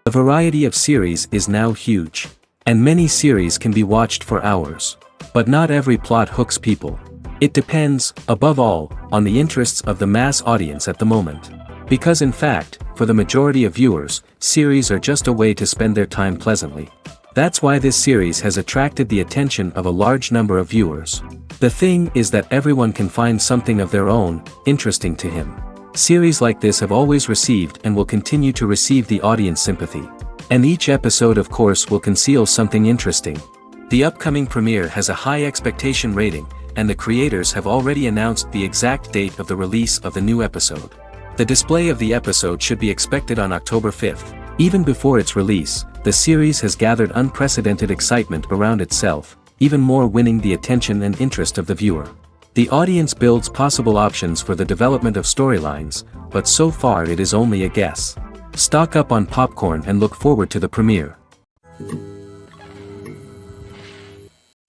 The variety of series is now huge. And many series can be watched for hours. But not every plot hooks people. It depends, above all, on the interests of the mass audience at the moment. Because in fact, for the majority of viewers, series are just a way to spend their time pleasantly. That's why this series has attracted the attention of a large number of viewers. The thing is that everyone can find something of their own, interesting to him. Series like this have always received and will continue to receive the audience sympathy. And each episode of course will conceal something interesting. The upcoming premiere has a high expectation rating, and the creators have already announced the exact date of the release of the new episode. The display of the episode should be expected on October 5th. Even before its release, the series has gathered unprecedented excitement around itself, even more winning the attention and interest of the viewer. The audience builds possible options for the development of storylines, but so far it is only a guess. Stock up on popcorn and look forward to the premiere.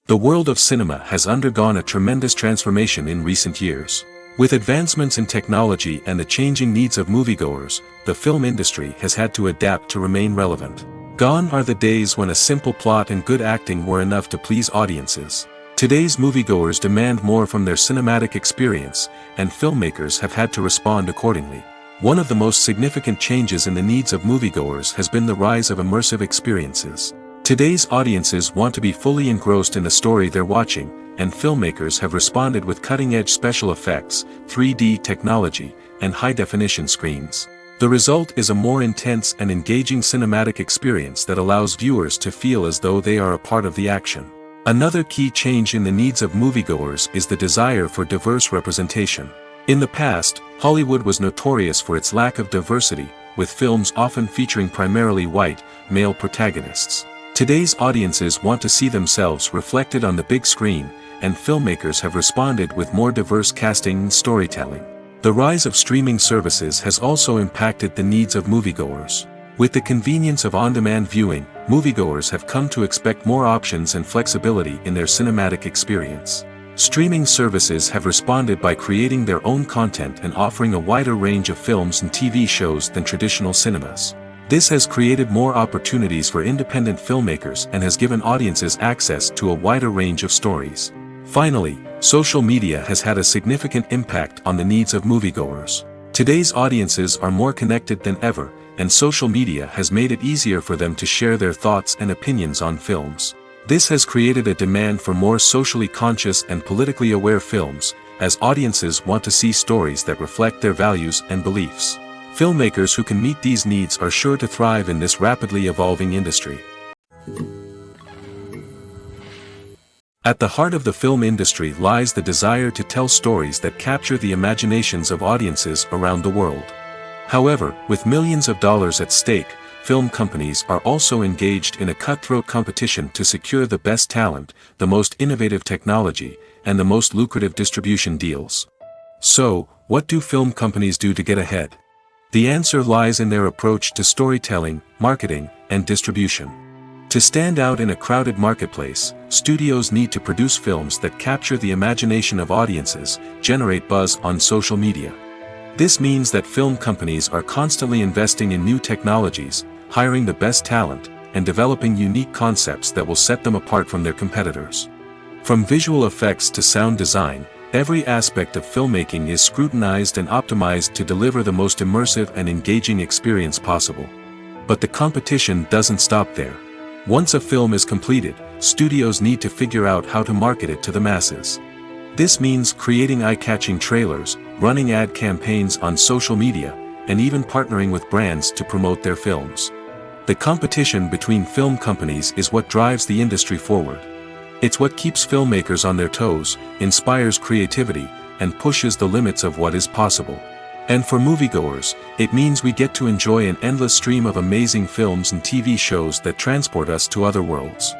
The world of cinema has undergone a tremendous transformation in recent years. With advancements in technology and the changing needs of moviegoers, the film industry has had to adapt to remain relevant. Gone are the days when a simple plot and good acting were enough to please audiences. Today's moviegoers demand more from their cinematic experience, and filmmakers have had to respond accordingly. One of the most significant changes in the needs of moviegoers has been the rise of immersive experiences. Today's audiences want to be fully engrossed in the story they're watching, and filmmakers have responded with cutting-edge special effects, 3D technology, and high-definition screens. The result is a more intense and engaging cinematic experience that allows viewers to feel as though they are a part of the action. Another key change in the needs of moviegoers is the desire for diverse representation. In the past, Hollywood was notorious for its lack of diversity, with films often featuring primarily white, male protagonists. Today's audiences want to see themselves reflected on the big screen, and filmmakers have responded with more diverse casting and storytelling. The rise of streaming services has also impacted the needs of moviegoers. With the convenience of on-demand viewing, moviegoers have come to expect more options and flexibility in their cinematic experience. Streaming services have responded by creating their own content and offering a wider range of films and TV shows than traditional cinemas. This has created more opportunities for independent filmmakers and has given audiences access to a wider range of stories. Finally, social media has had a significant impact on the needs of moviegoers. Today's audiences are more connected than ever, and social media has made it easier for them to share their thoughts and opinions on films. This has created a demand for more socially conscious and politically aware films, as audiences want to see stories that reflect their values and beliefs. Filmmakers who can meet these needs are sure to thrive in this rapidly evolving industry. At the heart of the film industry lies the desire to tell stories that capture the imaginations of audiences around the world. However, with millions of dollars at stake, film companies are also engaged in a cutthroat competition to secure the best talent, the most innovative technology, and the most lucrative distribution deals. So, what do film companies do to get ahead? The answer lies in their approach to storytelling, marketing, and distribution. To stand out in a crowded marketplace, studios need to produce films that capture the imagination of audiences, generate buzz on social media. This means that film companies are constantly investing in new technologies, hiring the best talent, and developing unique concepts that will set them apart from their competitors. From visual effects to sound design, every aspect of filmmaking is scrutinized and optimized to deliver the most immersive and engaging experience possible. But the competition doesn't stop there. Once a film is completed, studios need to figure out how to market it to the masses. This means creating eye-catching trailers, running ad campaigns on social media, and even partnering with brands to promote their films. The competition between film companies is what drives the industry forward. It's what keeps filmmakers on their toes, inspires creativity, and pushes the limits of what is possible. And for moviegoers, it means we get to enjoy an endless stream of amazing films and TV shows that transport us to other worlds.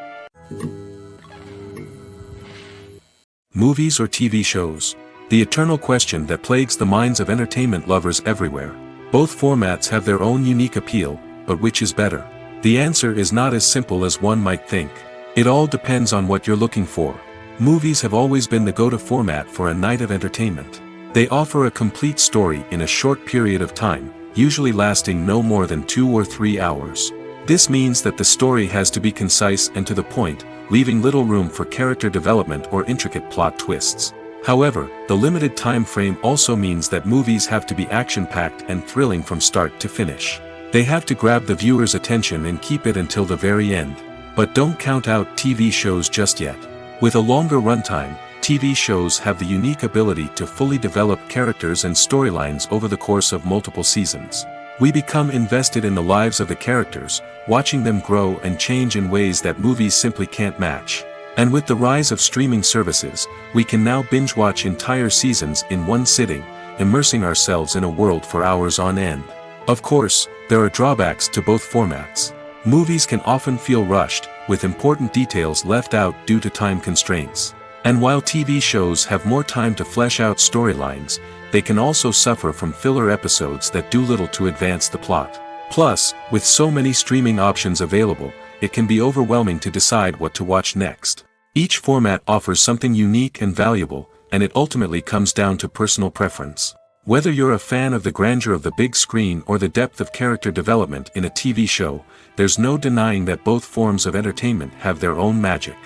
Movies or TV shows? The eternal question that plagues the minds of entertainment lovers everywhere. Both formats have their own unique appeal, but which is better? The answer is not as simple as one might think. It all depends on what you're looking for. Movies have always been the go-to format for a night of entertainment. They offer a complete story in a short period of time, usually lasting no more than 2 or 3 hours. This means that the story has to be concise and to the point, leaving little room for character development or intricate plot twists. However, the limited time frame also means that movies have to be action-packed and thrilling from start to finish. They have to grab the viewer's attention and keep it until the very end. But don't count out TV shows just yet. With a longer runtime, TV shows have the unique ability to fully develop characters and storylines over the course of multiple seasons. We become invested in the lives of the characters, watching them grow and change in ways that movies simply can't match. And with the rise of streaming services, we can now binge-watch entire seasons in one sitting, immersing ourselves in a world for hours on end. Of course, there are drawbacks to both formats. Movies can often feel rushed, with important details left out due to time constraints. And while TV shows have more time to flesh out storylines, they can also suffer from filler episodes that do little to advance the plot. Plus, with so many streaming options available, it can be overwhelming to decide what to watch next. Each format offers something unique and valuable, and it ultimately comes down to personal preference. Whether you're a fan of the grandeur of the big screen or the depth of character development in a TV show, there's no denying that both forms of entertainment have their own magic.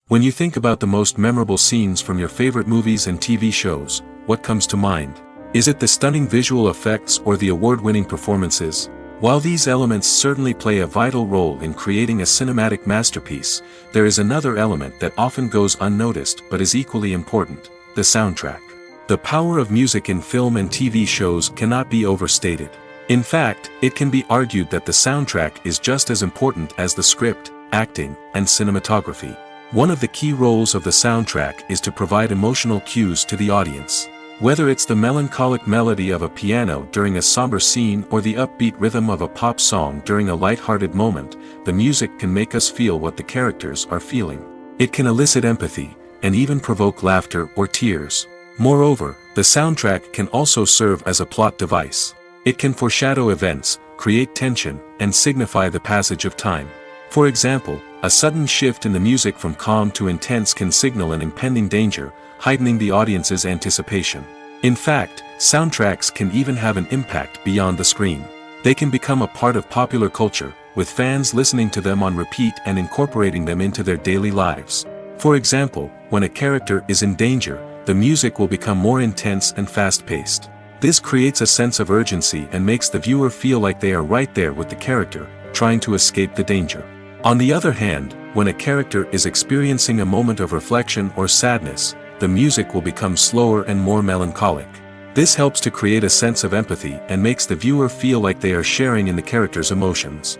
When you think about the most memorable scenes from your favorite movies and TV shows, what comes to mind? Is it the stunning visual effects or the award-winning performances? While these elements certainly play a vital role in creating a cinematic masterpiece, there is another element that often goes unnoticed but is equally important: the soundtrack. The power of music in film and TV shows cannot be overstated. In fact, it can be argued that the soundtrack is just as important as the script, acting, and cinematography. One of the key roles of the soundtrack is to provide emotional cues to the audience. Whether it's the melancholic melody of a piano during a somber scene or the upbeat rhythm of a pop song during a light-hearted moment, the music can make us feel what the characters are feeling. It can elicit empathy, and even provoke laughter or tears. Moreover, the soundtrack can also serve as a plot device. It can foreshadow events, create tension, and signify the passage of time. For example, a sudden shift in the music from calm to intense can signal an impending danger, heightening the audience's anticipation. In fact, soundtracks can even have an impact beyond the screen. They can become a part of popular culture, with fans listening to them on repeat and incorporating them into their daily lives. For example, when a character is in danger, the music will become more intense and fast-paced. This creates a sense of urgency and makes the viewer feel like they are right there with the character, trying to escape the danger. On the other hand, when a character is experiencing a moment of reflection or sadness, the music will become slower and more melancholic. This helps to create a sense of empathy and makes the viewer feel like they are sharing in the character's emotions.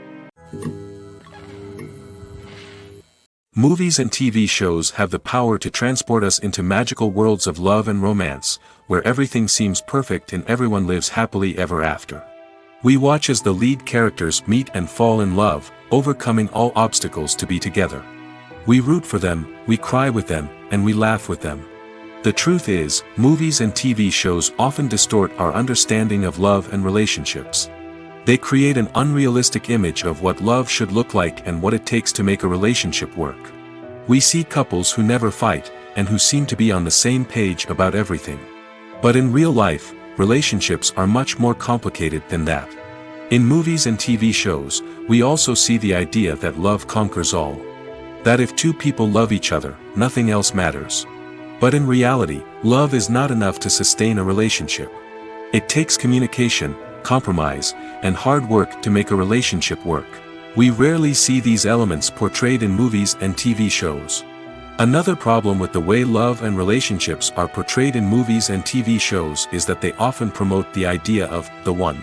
Movies and TV shows have the power to transport us into magical worlds of love and romance, where everything seems perfect and everyone lives happily ever after. We watch as the lead characters meet and fall in love, overcoming all obstacles to be together. We root for them, we cry with them, and we laugh with them. The truth is, movies and TV shows often distort our understanding of love and relationships. They create an unrealistic image of what love should look like and what it takes to make a relationship work. We see couples who never fight, and who seem to be on the same page about everything. But in real life, relationships are much more complicated than that. In movies and TV shows, we also see the idea that love conquers all. That if two people love each other, nothing else matters. But in reality, love is not enough to sustain a relationship. It takes communication, compromise, and hard work to make a relationship work. We rarely see these elements portrayed in movies and TV shows. Another problem with the way love and relationships are portrayed in movies and TV shows is that they often promote the idea of the one.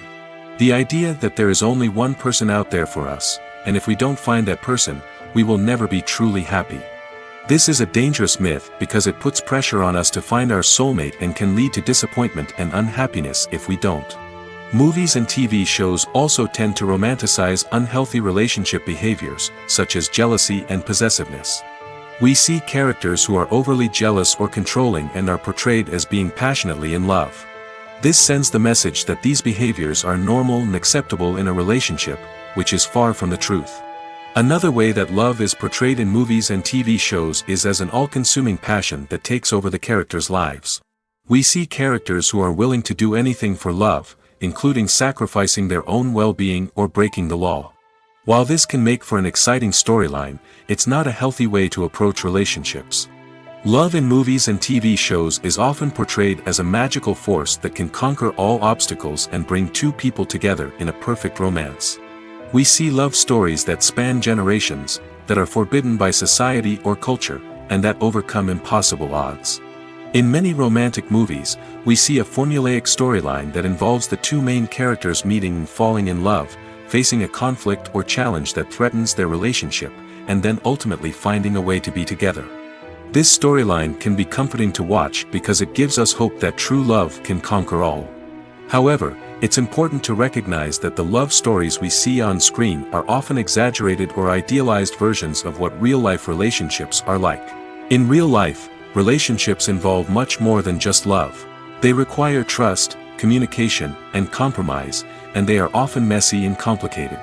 The idea that there is only one person out there for us, and if we don't find that person, we will never be truly happy. This is a dangerous myth because it puts pressure on us to find our soulmate and can lead to disappointment and unhappiness if we don't. Movies and TV shows also tend to romanticize unhealthy relationship behaviors, such as jealousy and possessiveness. We see characters who are overly jealous or controlling and are portrayed as being passionately in love. This sends the message that these behaviors are normal and acceptable in a relationship, which is far from the truth. Another way that love is portrayed in movies and TV shows is as an all-consuming passion that takes over the characters' lives. We see characters who are willing to do anything for love, including sacrificing their own well-being or breaking the law. While this can make for an exciting storyline, it's not a healthy way to approach relationships. Love in movies and TV shows is often portrayed as a magical force that can conquer all obstacles and bring two people together in a perfect romance. We see love stories that span generations, that are forbidden by society or culture, and that overcome impossible odds. In many romantic movies, we see a formulaic storyline that involves the two main characters meeting and falling in love, facing a conflict or challenge that threatens their relationship, and then ultimately finding a way to be together. This storyline can be comforting to watch because it gives us hope that true love can conquer all. However, it's important to recognize that the love stories we see on screen are often exaggerated or idealized versions of what real-life relationships are like. In real life, relationships involve much more than just love. They require trust, communication, and compromise, and they are often messy and complicated.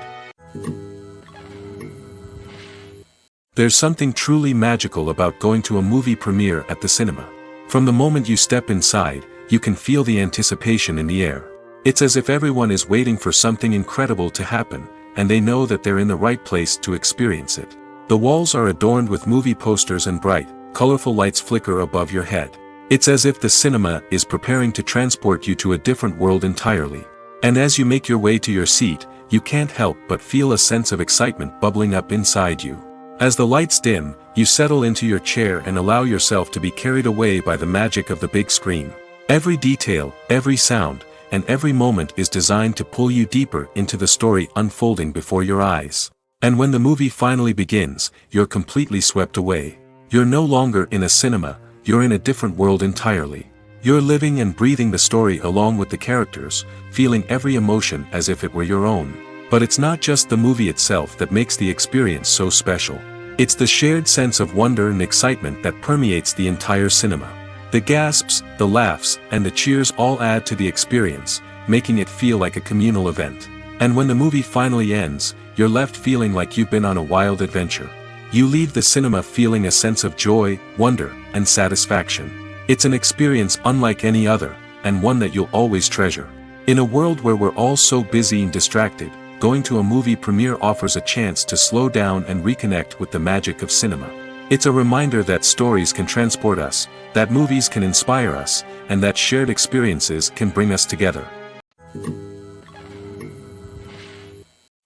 There's something truly magical about going to a movie premiere at the cinema. From the moment you step inside, you can feel the anticipation in the air. It's as if everyone is waiting for something incredible to happen, and they know that they're in the right place to experience it. The walls are adorned with movie posters and bright, colorful lights flicker above your head. It's as if the cinema is preparing to transport you to a different world entirely. And as you make your way to your seat, you can't help but feel a sense of excitement bubbling up inside you. As the lights dim, you settle into your chair and allow yourself to be carried away by the magic of the big screen. Every detail, every sound, and every moment is designed to pull you deeper into the story unfolding before your eyes. And when the movie finally begins, you're completely swept away. You're no longer in a cinema, you're in a different world entirely. You're living and breathing the story along with the characters, feeling every emotion as if it were your own. But it's not just the movie itself that makes the experience so special. It's the shared sense of wonder and excitement that permeates the entire cinema. The gasps, the laughs, and the cheers all add to the experience, making it feel like a communal event. And when the movie finally ends, you're left feeling like you've been on a wild adventure. You leave the cinema feeling a sense of joy, wonder, and satisfaction. It's an experience unlike any other, and one that you'll always treasure. In a world where we're all so busy and distracted, going to a movie premiere offers a chance to slow down and reconnect with the magic of cinema. It's a reminder that stories can transport us, that movies can inspire us, and that shared experiences can bring us together.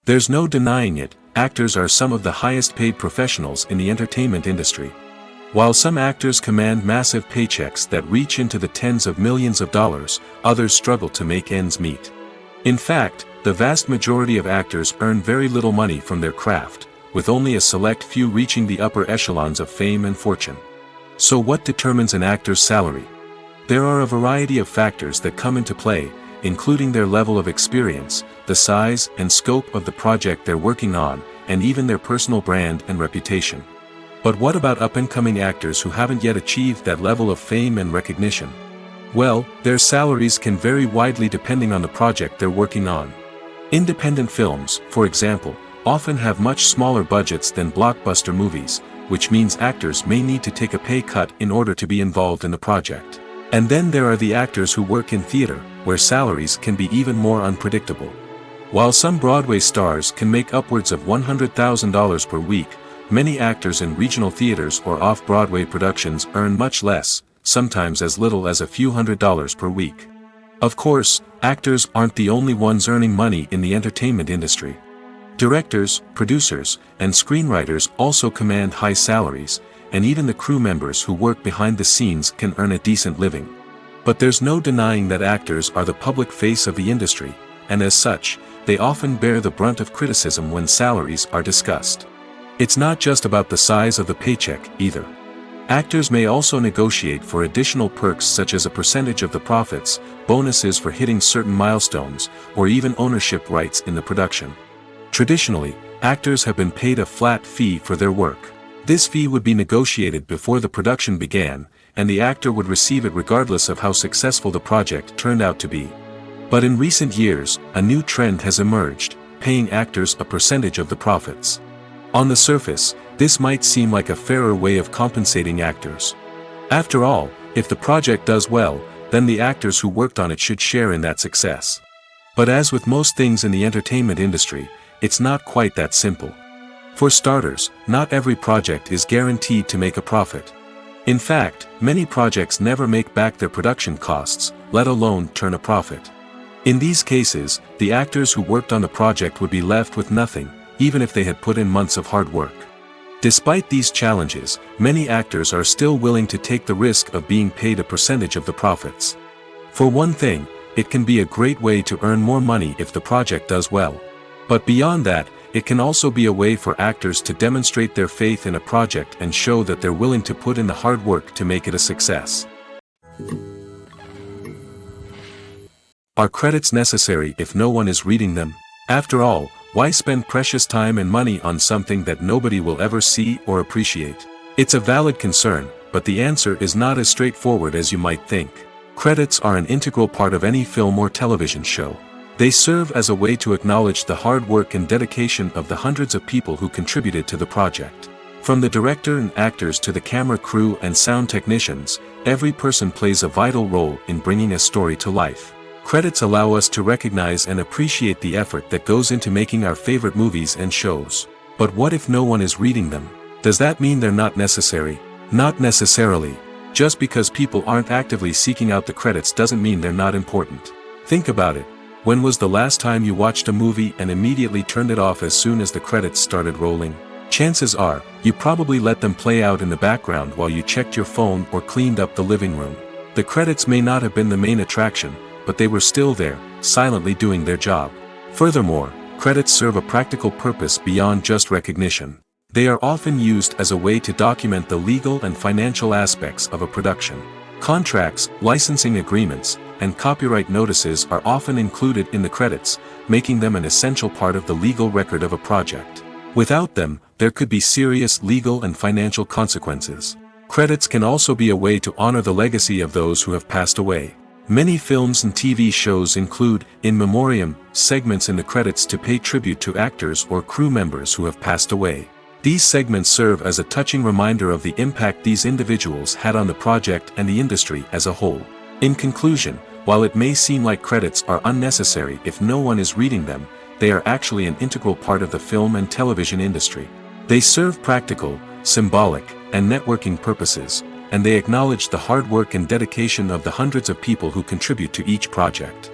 There's no denying it, actors are some of the highest paid professionals in the entertainment industry. While some actors command massive paychecks that reach into the tens of millions of dollars, others struggle to make ends meet. In fact, the vast majority of actors earn very little money from their craft, with only a select few reaching the upper echelons of fame and fortune. So what determines an actor's salary? There are a variety of factors that come into play, including their level of experience, the size and scope of the project they're working on, and even their personal brand and reputation. But what about up-and-coming actors who haven't yet achieved that level of fame and recognition? Well, their salaries can vary widely depending on the project they're working on. Independent films, for example, often have much smaller budgets than blockbuster movies, which means actors may need to take a pay cut in order to be involved in the project. And then there are the actors who work in theater, where salaries can be even more unpredictable. While some Broadway stars can make upwards of $100,000 per week, many actors in regional theaters or off-Broadway productions earn much less, sometimes as little as a few $100s per week. Of course, actors aren't the only ones earning money in the entertainment industry. Directors, producers, and screenwriters also command high salaries, and even the crew members who work behind the scenes can earn a decent living. But there's no denying that actors are the public face of the industry, and as such, they often bear the brunt of criticism when salaries are discussed. It's not just about the size of the paycheck, either. Actors may also negotiate for additional perks such as a percentage of the profits, bonuses for hitting certain milestones, or even ownership rights in the production. Traditionally, actors have been paid a flat fee for their work. This fee would be negotiated before the production began, and the actor would receive it regardless of how successful the project turned out to be. But in recent years, a new trend has emerged, paying actors a percentage of the profits. On the surface, this might seem like a fairer way of compensating actors. After all, if the project does well, then the actors who worked on it should share in that success. But as with most things in the entertainment industry, it's not quite that simple. For starters, not every project is guaranteed to make a profit. In fact, many projects never make back their production costs, let alone turn a profit. In these cases, the actors who worked on the project would be left with nothing, even if they had put in months of hard work. Despite these challenges, many actors are still willing to take the risk of being paid a percentage of the profits. For one thing, it can be a great way to earn more money if the project does well. But beyond that, it can also be a way for actors to demonstrate their faith in a project and show that they're willing to put in the hard work to make it a success. Are credits necessary if no one is reading them? After all, why spend precious time and money on something that nobody will ever see or appreciate? It's a valid concern, but the answer is not as straightforward as you might think. Credits are an integral part of any film or television show. They serve as a way to acknowledge the hard work and dedication of the hundreds of people who contributed to the project. From the director and actors to the camera crew and sound technicians, every person plays a vital role in bringing a story to life. Credits allow us to recognize and appreciate the effort that goes into making our favorite movies and shows. But what if no one is reading them? Does that mean they're not necessary? Not necessarily. Just because people aren't actively seeking out the credits doesn't mean they're not important. Think about it. When was the last time you watched a movie and immediately turned it off as soon as the credits started rolling? Chances are, you probably let them play out in the background while you checked your phone or cleaned up the living room. The credits may not have been the main attraction, but they were still there, silently doing their job. Furthermore, credits serve a practical purpose beyond just recognition. They are often used as a way to document the legal and financial aspects of a production. Contracts, licensing agreements, and copyright notices are often included in the credits, making them an essential part of the legal record of a project. Without them, there could be serious legal and financial consequences. Credits can also be a way to honor the legacy of those who have passed away. Many films and TV shows include, in memoriam, segments in the credits to pay tribute to actors or crew members who have passed away. These segments serve as a touching reminder of the impact these individuals had on the project and the industry as a whole. In conclusion, while it may seem like credits are unnecessary if no one is reading them, they are actually an integral part of the film and television industry. They serve practical, symbolic, and networking purposes, and they acknowledge the hard work and dedication of the hundreds of people who contribute to each project.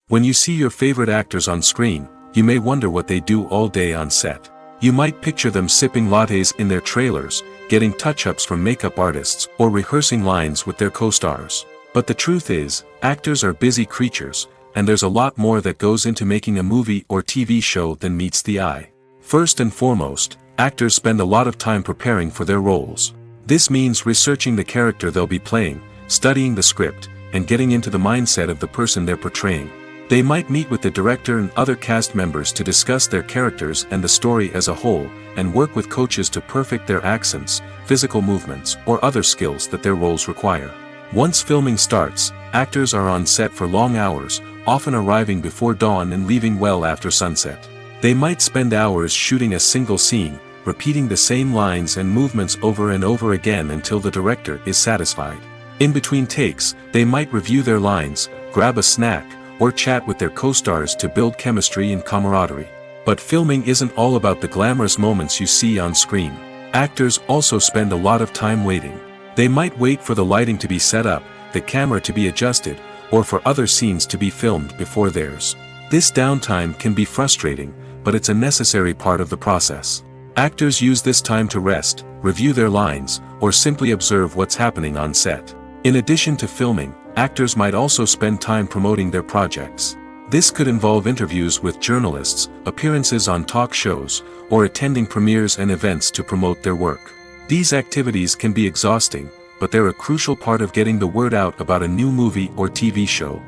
When you see your favorite actors on screen, you may wonder what they do all day on set. You might picture them sipping lattes in their trailers, getting touch-ups from makeup artists, or rehearsing lines with their co-stars. But the truth is, actors are busy creatures, and there's a lot more that goes into making a movie or TV show than meets the eye. First and foremost, actors spend a lot of time preparing for their roles. This means researching the character they'll be playing, studying the script, and getting into the mindset of the person they're portraying. They might meet with the director and other cast members to discuss their characters and the story as a whole, and work with coaches to perfect their accents, physical movements, or other skills that their roles require. Once filming starts, actors are on set for long hours, often arriving before dawn and leaving well after sunset. They might spend hours shooting a single scene, repeating the same lines and movements over and over again until the director is satisfied. In between takes, they might review their lines, grab a snack, or chat with their co-stars to build chemistry and camaraderie. But filming isn't all about the glamorous moments you see on screen. Actors also spend a lot of time waiting. They might wait for the lighting to be set up, the camera to be adjusted, or for other scenes to be filmed before theirs. This downtime can be frustrating, but it's a necessary part of the process. Actors use this time to rest, review their lines, or simply observe what's happening on set. In addition to filming, actors might also spend time promoting their projects. This could involve interviews with journalists, appearances on talk shows, or attending premieres and events to promote their work. These activities can be exhausting, but they're a crucial part of getting the word out about a new movie or TV show.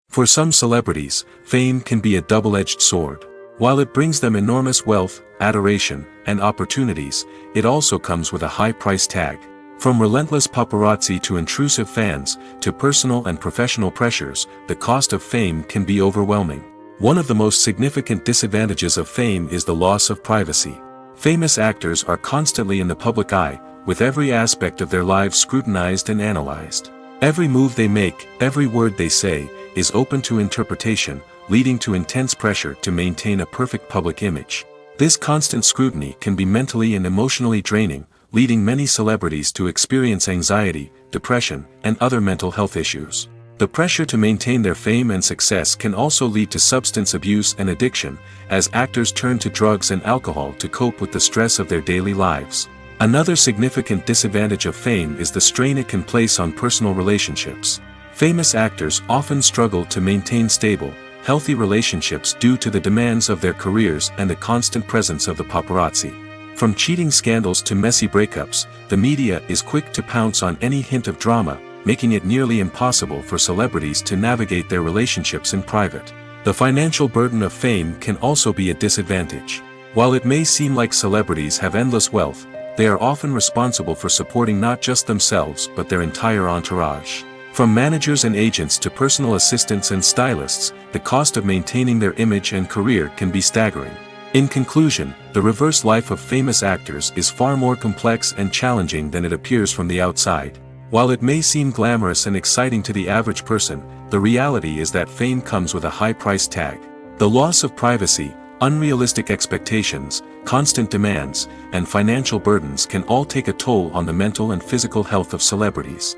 For some celebrities, fame can be a double-edged sword. While it brings them enormous wealth, adoration, and opportunities, it also comes with a high price tag. From relentless paparazzi to intrusive fans, to personal and professional pressures, the cost of fame can be overwhelming. One of the most significant disadvantages of fame is the loss of privacy. Famous actors are constantly in the public eye, with every aspect of their lives scrutinized and analyzed. Every move they make, every word they say, is open to interpretation, leading to intense pressure to maintain a perfect public image. This constant scrutiny can be mentally and emotionally draining, leading many celebrities to experience anxiety, depression, and other mental health issues. The pressure to maintain their fame and success can also lead to substance abuse and addiction, as actors turn to drugs and alcohol to cope with the stress of their daily lives. Another significant disadvantage of fame is the strain it can place on personal relationships. Famous actors often struggle to maintain stable, healthy relationships due to the demands of their careers and the constant presence of the paparazzi. From cheating scandals to messy breakups, the media is quick to pounce on any hint of drama, making it nearly impossible for celebrities to navigate their relationships in private. The financial burden of fame can also be a disadvantage. While it may seem like celebrities have endless wealth, they are often responsible for supporting not just themselves but their entire entourage. From managers and agents to personal assistants and stylists, the cost of maintaining their image and career can be staggering. In conclusion, the reverse life of famous actors is far more complex and challenging than it appears from the outside. While it may seem glamorous and exciting to the average person, the reality is that fame comes with a high price tag. The loss of privacy, unrealistic expectations, constant demands, and financial burdens can all take a toll on the mental and physical health of celebrities.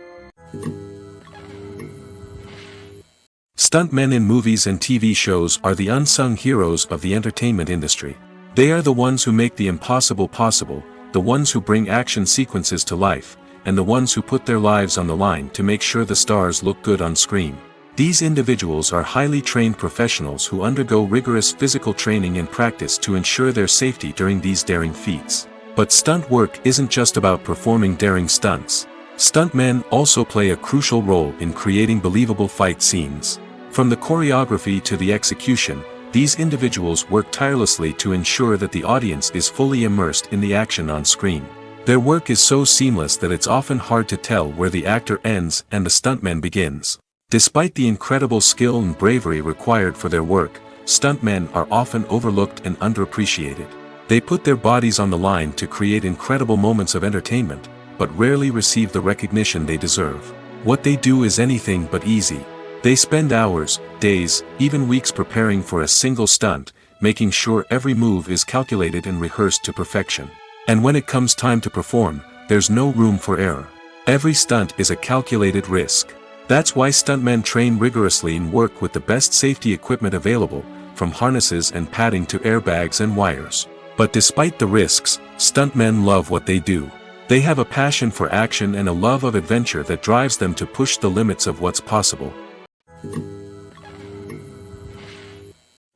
Stuntmen in movies and TV shows are the unsung heroes of the entertainment industry. They are the ones who make the impossible possible, the ones who bring action sequences to life, and the ones who put their lives on the line to make sure the stars look good on screen. These individuals are highly trained professionals who undergo rigorous physical training and practice to ensure their safety during these daring feats. But stunt work isn't just about performing daring stunts. Stuntmen also play a crucial role in creating believable fight scenes. From the choreography to the execution, these individuals work tirelessly to ensure that the audience is fully immersed in the action on screen. Their work is so seamless that it's often hard to tell where the actor ends and the stuntman begins. Despite the incredible skill and bravery required for their work, stuntmen are often overlooked and underappreciated. They put their bodies on the line to create incredible moments of entertainment, but rarely receive the recognition they deserve. What they do is anything but easy. They spend hours, days, even weeks preparing for a single stunt, making sure every move is calculated and rehearsed to perfection. And when it comes time to perform, there's no room for error. Every stunt is a calculated risk. That's why stuntmen train rigorously and work with the best safety equipment available, from harnesses and padding to airbags and wires. But despite the risks, stuntmen love what they do. They have a passion for action and a love of adventure that drives them to push the limits of what's possible.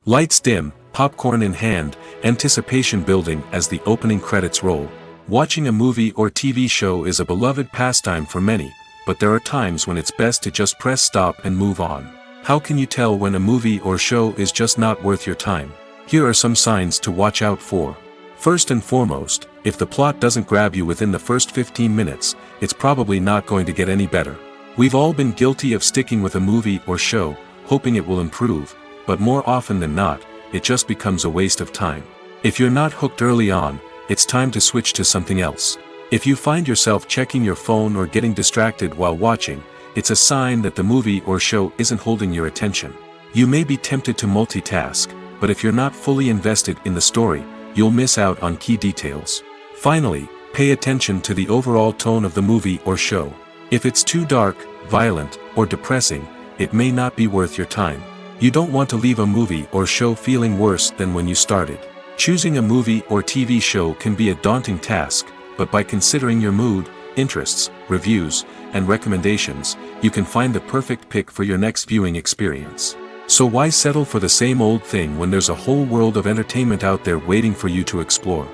Lights dim, popcorn in hand, anticipation building as the opening credits roll. Watching a movie or TV show is a beloved pastime for many, but there are times when it's best to just press stop and move on. How can you tell when a movie or show is just not worth your time? Here are some signs to watch out for. First and foremost, if the plot doesn't grab you within the first 15 minutes, it's probably not going to get any better. We've all been guilty of sticking with a movie or show, hoping it will improve, but more often than not, it just becomes a waste of time. If you're not hooked early on, it's time to switch to something else. If you find yourself checking your phone or getting distracted while watching, it's a sign that the movie or show isn't holding your attention. You may be tempted to multitask, but if you're not fully invested in the story, you'll miss out on key details. Finally, pay attention to the overall tone of the movie or show. If it's too dark, violent, or depressing, it may not be worth your time. You don't want to leave a movie or show feeling worse than when you started. Choosing a movie or TV show can be a daunting task, but by considering your mood, interests, reviews, and recommendations, you can find the perfect pick for your next viewing experience. So why settle for the same old thing when there's a whole world of entertainment out there waiting for you to explore?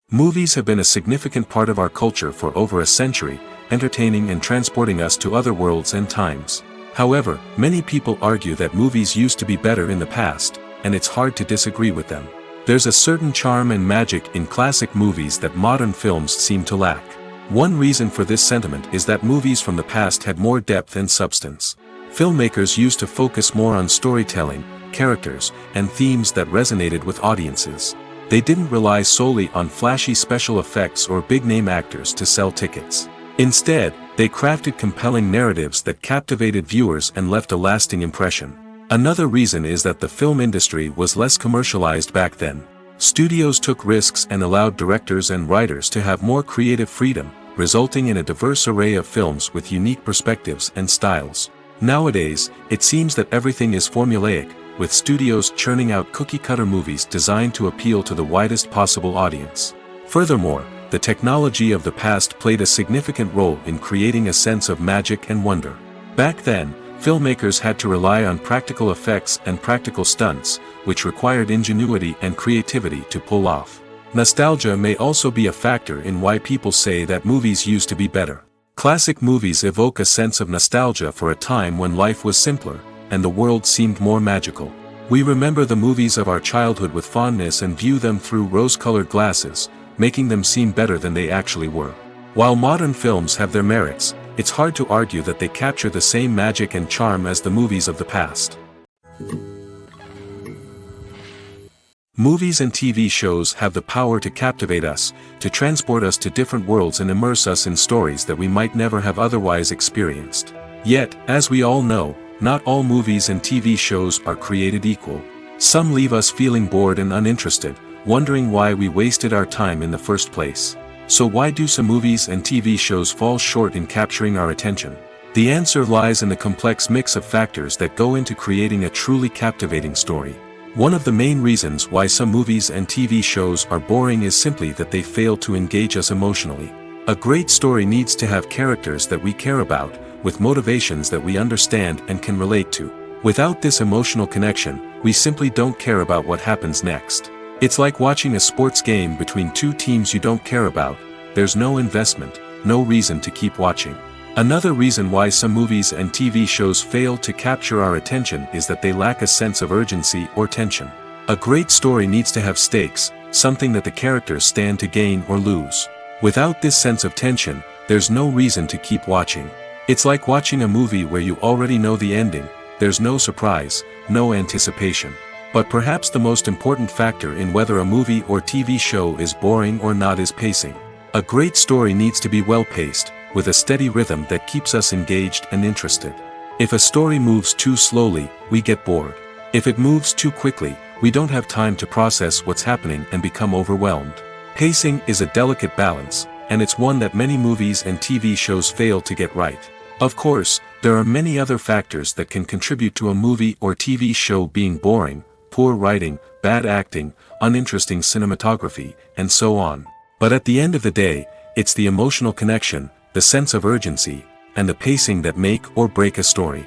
Movies have been a significant part of our culture for over a century, entertaining and transporting us to other worlds and times. However, many people argue that movies used to be better in the past, and it's hard to disagree with them. There's a certain charm and magic in classic movies that modern films seem to lack. One reason for this sentiment is that movies from the past had more depth and substance. Filmmakers used to focus more on storytelling, characters, and themes that resonated with audiences. They didn't rely solely on flashy special effects or big-name actors to sell tickets. Instead, they crafted compelling narratives that captivated viewers and left a lasting impression. Another reason is that the film industry was less commercialized back then. Studios took risks and allowed directors and writers to have more creative freedom, resulting in a diverse array of films with unique perspectives and styles. Nowadays, it seems that everything is formulaic, with studios churning out cookie-cutter movies designed to appeal to the widest possible audience. Furthermore, the technology of the past played a significant role in creating a sense of magic and wonder. Back then, filmmakers had to rely on practical effects and practical stunts, which required ingenuity and creativity to pull off. Nostalgia may also be a factor in why people say that movies used to be better. Classic movies evoke a sense of nostalgia for a time when life was simpler, and the world seemed more magical. We remember the movies of our childhood with fondness and view them through rose-colored glasses, making them seem better than they actually were. While modern films have their merits, it's hard to argue that they capture the same magic and charm as the movies of the past. Movies and TV shows have the power to captivate us, to transport us to different worlds and immerse us in stories that we might never have otherwise experienced. Yet, as we all know, not all movies and TV shows are created equal. Some leave us feeling bored and uninterested, wondering why we wasted our time in the first place. So why do some movies and TV shows fall short in capturing our attention? The answer lies in the complex mix of factors that go into creating a truly captivating story. One of the main reasons why some movies and TV shows are boring is simply that they fail to engage us emotionally. A great story needs to have characters that we care about, with motivations that we understand and can relate to. Without this emotional connection, we simply don't care about what happens next. It's like watching a sports game between two teams you don't care about. There's no investment, no reason to keep watching. Another reason why some movies and TV shows fail to capture our attention is that they lack a sense of urgency or tension. A great story needs to have stakes, something that the characters stand to gain or lose. Without this sense of tension, there's no reason to keep watching. It's like watching a movie where you already know the ending. There's no surprise, no anticipation. But perhaps the most important factor in whether a movie or TV show is boring or not is pacing. A great story needs to be well-paced, with a steady rhythm that keeps us engaged and interested. If a story moves too slowly, we get bored. If it moves too quickly, we don't have time to process what's happening and become overwhelmed. Pacing is a delicate balance, and it's one that many movies and TV shows fail to get right. Of course, there are many other factors that can contribute to a movie or TV show being boring: poor writing, bad acting, uninteresting cinematography, and so on. But at the end of the day, it's the emotional connection, the sense of urgency, and the pacing that make or break a story.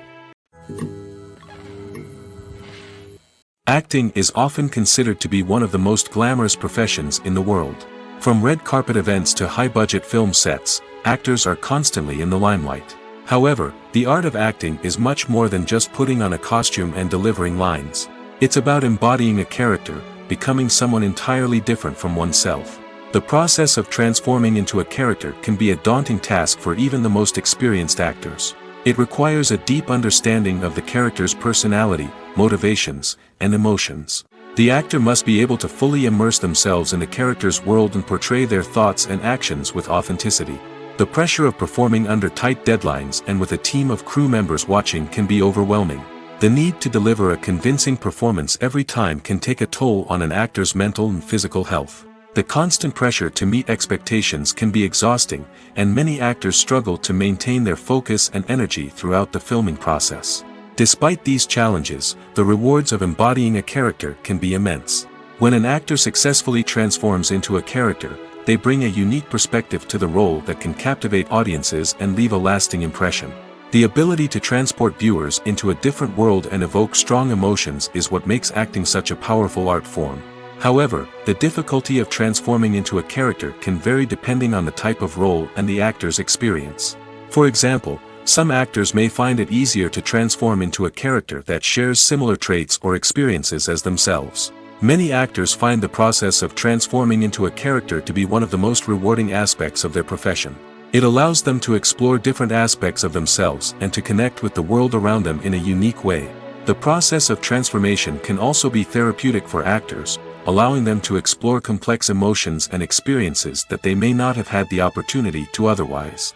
Acting is often considered to be one of the most glamorous professions in the world. From red carpet events to high-budget film sets, actors are constantly in the limelight. However, the art of acting is much more than just putting on a costume and delivering lines. It's about embodying a character, becoming someone entirely different from oneself. The process of transforming into a character can be a daunting task for even the most experienced actors. It requires a deep understanding of the character's personality, motivations, and emotions. The actor must be able to fully immerse themselves in the character's world and portray their thoughts and actions with authenticity. The pressure of performing under tight deadlines and with a team of crew members watching can be overwhelming. The need to deliver a convincing performance every time can take a toll on an actor's mental and physical health. The constant pressure to meet expectations can be exhausting, and many actors struggle to maintain their focus and energy throughout the filming process. Despite these challenges, the rewards of embodying a character can be immense. When an actor successfully transforms into a character, they bring a unique perspective to the role that can captivate audiences and leave a lasting impression. The ability to transport viewers into a different world and evoke strong emotions is what makes acting such a powerful art form. However, the difficulty of transforming into a character can vary depending on the type of role and the actor's experience. For example, some actors may find it easier to transform into a character that shares similar traits or experiences as themselves. Many actors find the process of transforming into a character to be one of the most rewarding aspects of their profession. It allows them to explore different aspects of themselves and to connect with the world around them in a unique way. The process of transformation can also be therapeutic for actors, allowing them to explore complex emotions and experiences that they may not have had the opportunity to otherwise.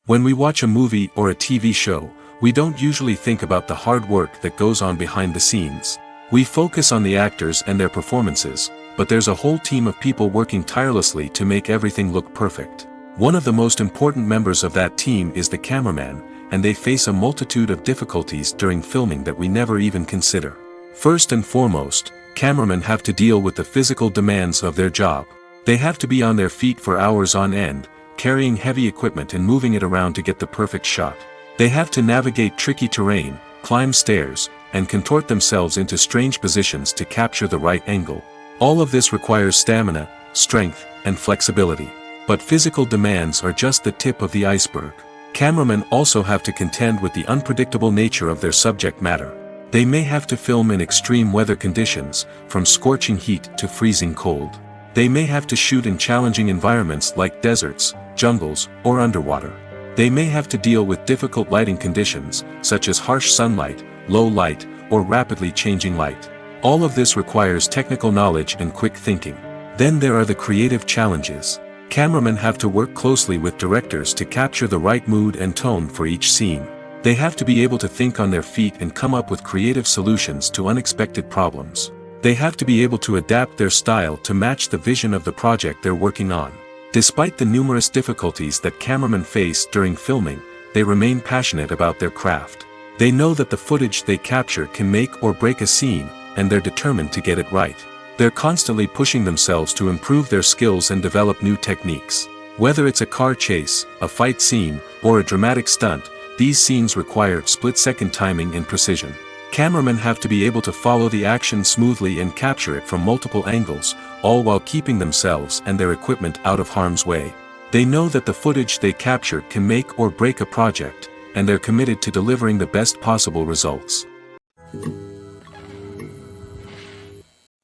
When we watch a movie or a TV show, we don't usually think about the hard work that goes on behind the scenes. We focus on the actors and their performances, but there's a whole team of people working tirelessly to make everything look perfect. One of the most important members of that team is the cameraman, and they face a multitude of difficulties during filming that we never even consider. First and foremost, cameramen have to deal with the physical demands of their job. They have to be on their feet for hours on end, carrying heavy equipment and moving it around to get the perfect shot. They have to navigate tricky terrain, climb stairs, and contort themselves into strange positions to capture the right angle. All of this requires stamina, strength, and flexibility. But physical demands are just the tip of the iceberg. Cameramen also have to contend with the unpredictable nature of their subject matter. They may have to film in extreme weather conditions, from scorching heat to freezing cold. They may have to shoot in challenging environments like deserts, jungles, or underwater. They may have to deal with difficult lighting conditions, such as harsh sunlight, low light, or rapidly changing light. All of this requires technical knowledge and quick thinking. Then there are the creative challenges. Cameramen have to work closely with directors to capture the right mood and tone for each scene. They have to be able to think on their feet and come up with creative solutions to unexpected problems. They have to be able to adapt their style to match the vision of the project they're working on. Despite the numerous difficulties that cameramen face during filming, they remain passionate about their craft. They know that the footage they capture can make or break a scene, and they're determined to get it right. They're constantly pushing themselves to improve their skills and develop new techniques. Whether it's a car chase, a fight scene, or a dramatic stunt, these scenes require split-second timing and precision. Cameramen have to be able to follow the action smoothly and capture it from multiple angles, all while keeping themselves and their equipment out of harm's way. They know that the footage they capture can make or break a project, and they're committed to delivering the best possible results.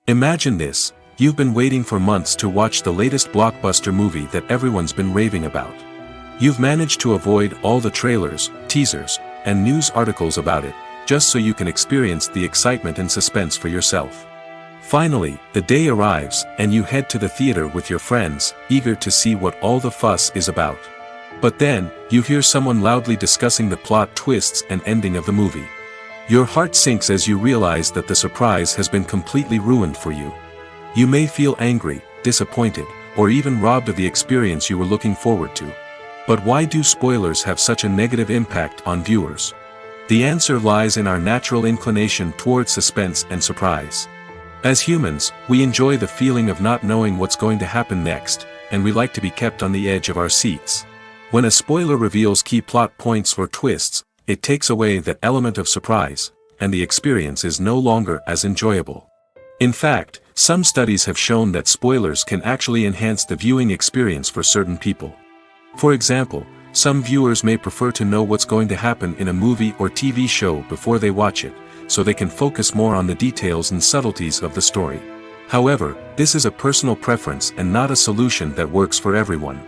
Imagine this: you've been waiting for months to watch the latest blockbuster movie that everyone's been raving about. You've managed to avoid all the trailers, teasers, and news articles about it, just so you can experience the excitement and suspense for yourself. Finally, the day arrives, and you head to the theater with your friends, eager to see what all the fuss is about. But then, you hear someone loudly discussing the plot twists and ending of the movie. Your heart sinks as you realize that the surprise has been completely ruined for you. You may feel angry, disappointed, or even robbed of the experience you were looking forward to. But why do spoilers have such a negative impact on viewers? The answer lies in our natural inclination toward suspense and surprise. As humans, we enjoy the feeling of not knowing what's going to happen next, and we like to be kept on the edge of our seats. When a spoiler reveals key plot points or twists, it takes away that element of surprise, and the experience is no longer as enjoyable. In fact, some studies have shown that spoilers can actually enhance the viewing experience for certain people. For example, some viewers may prefer to know what's going to happen in a movie or TV show before they watch it, so they can focus more on the details and subtleties of the story. However, this is a personal preference and not a solution that works for everyone.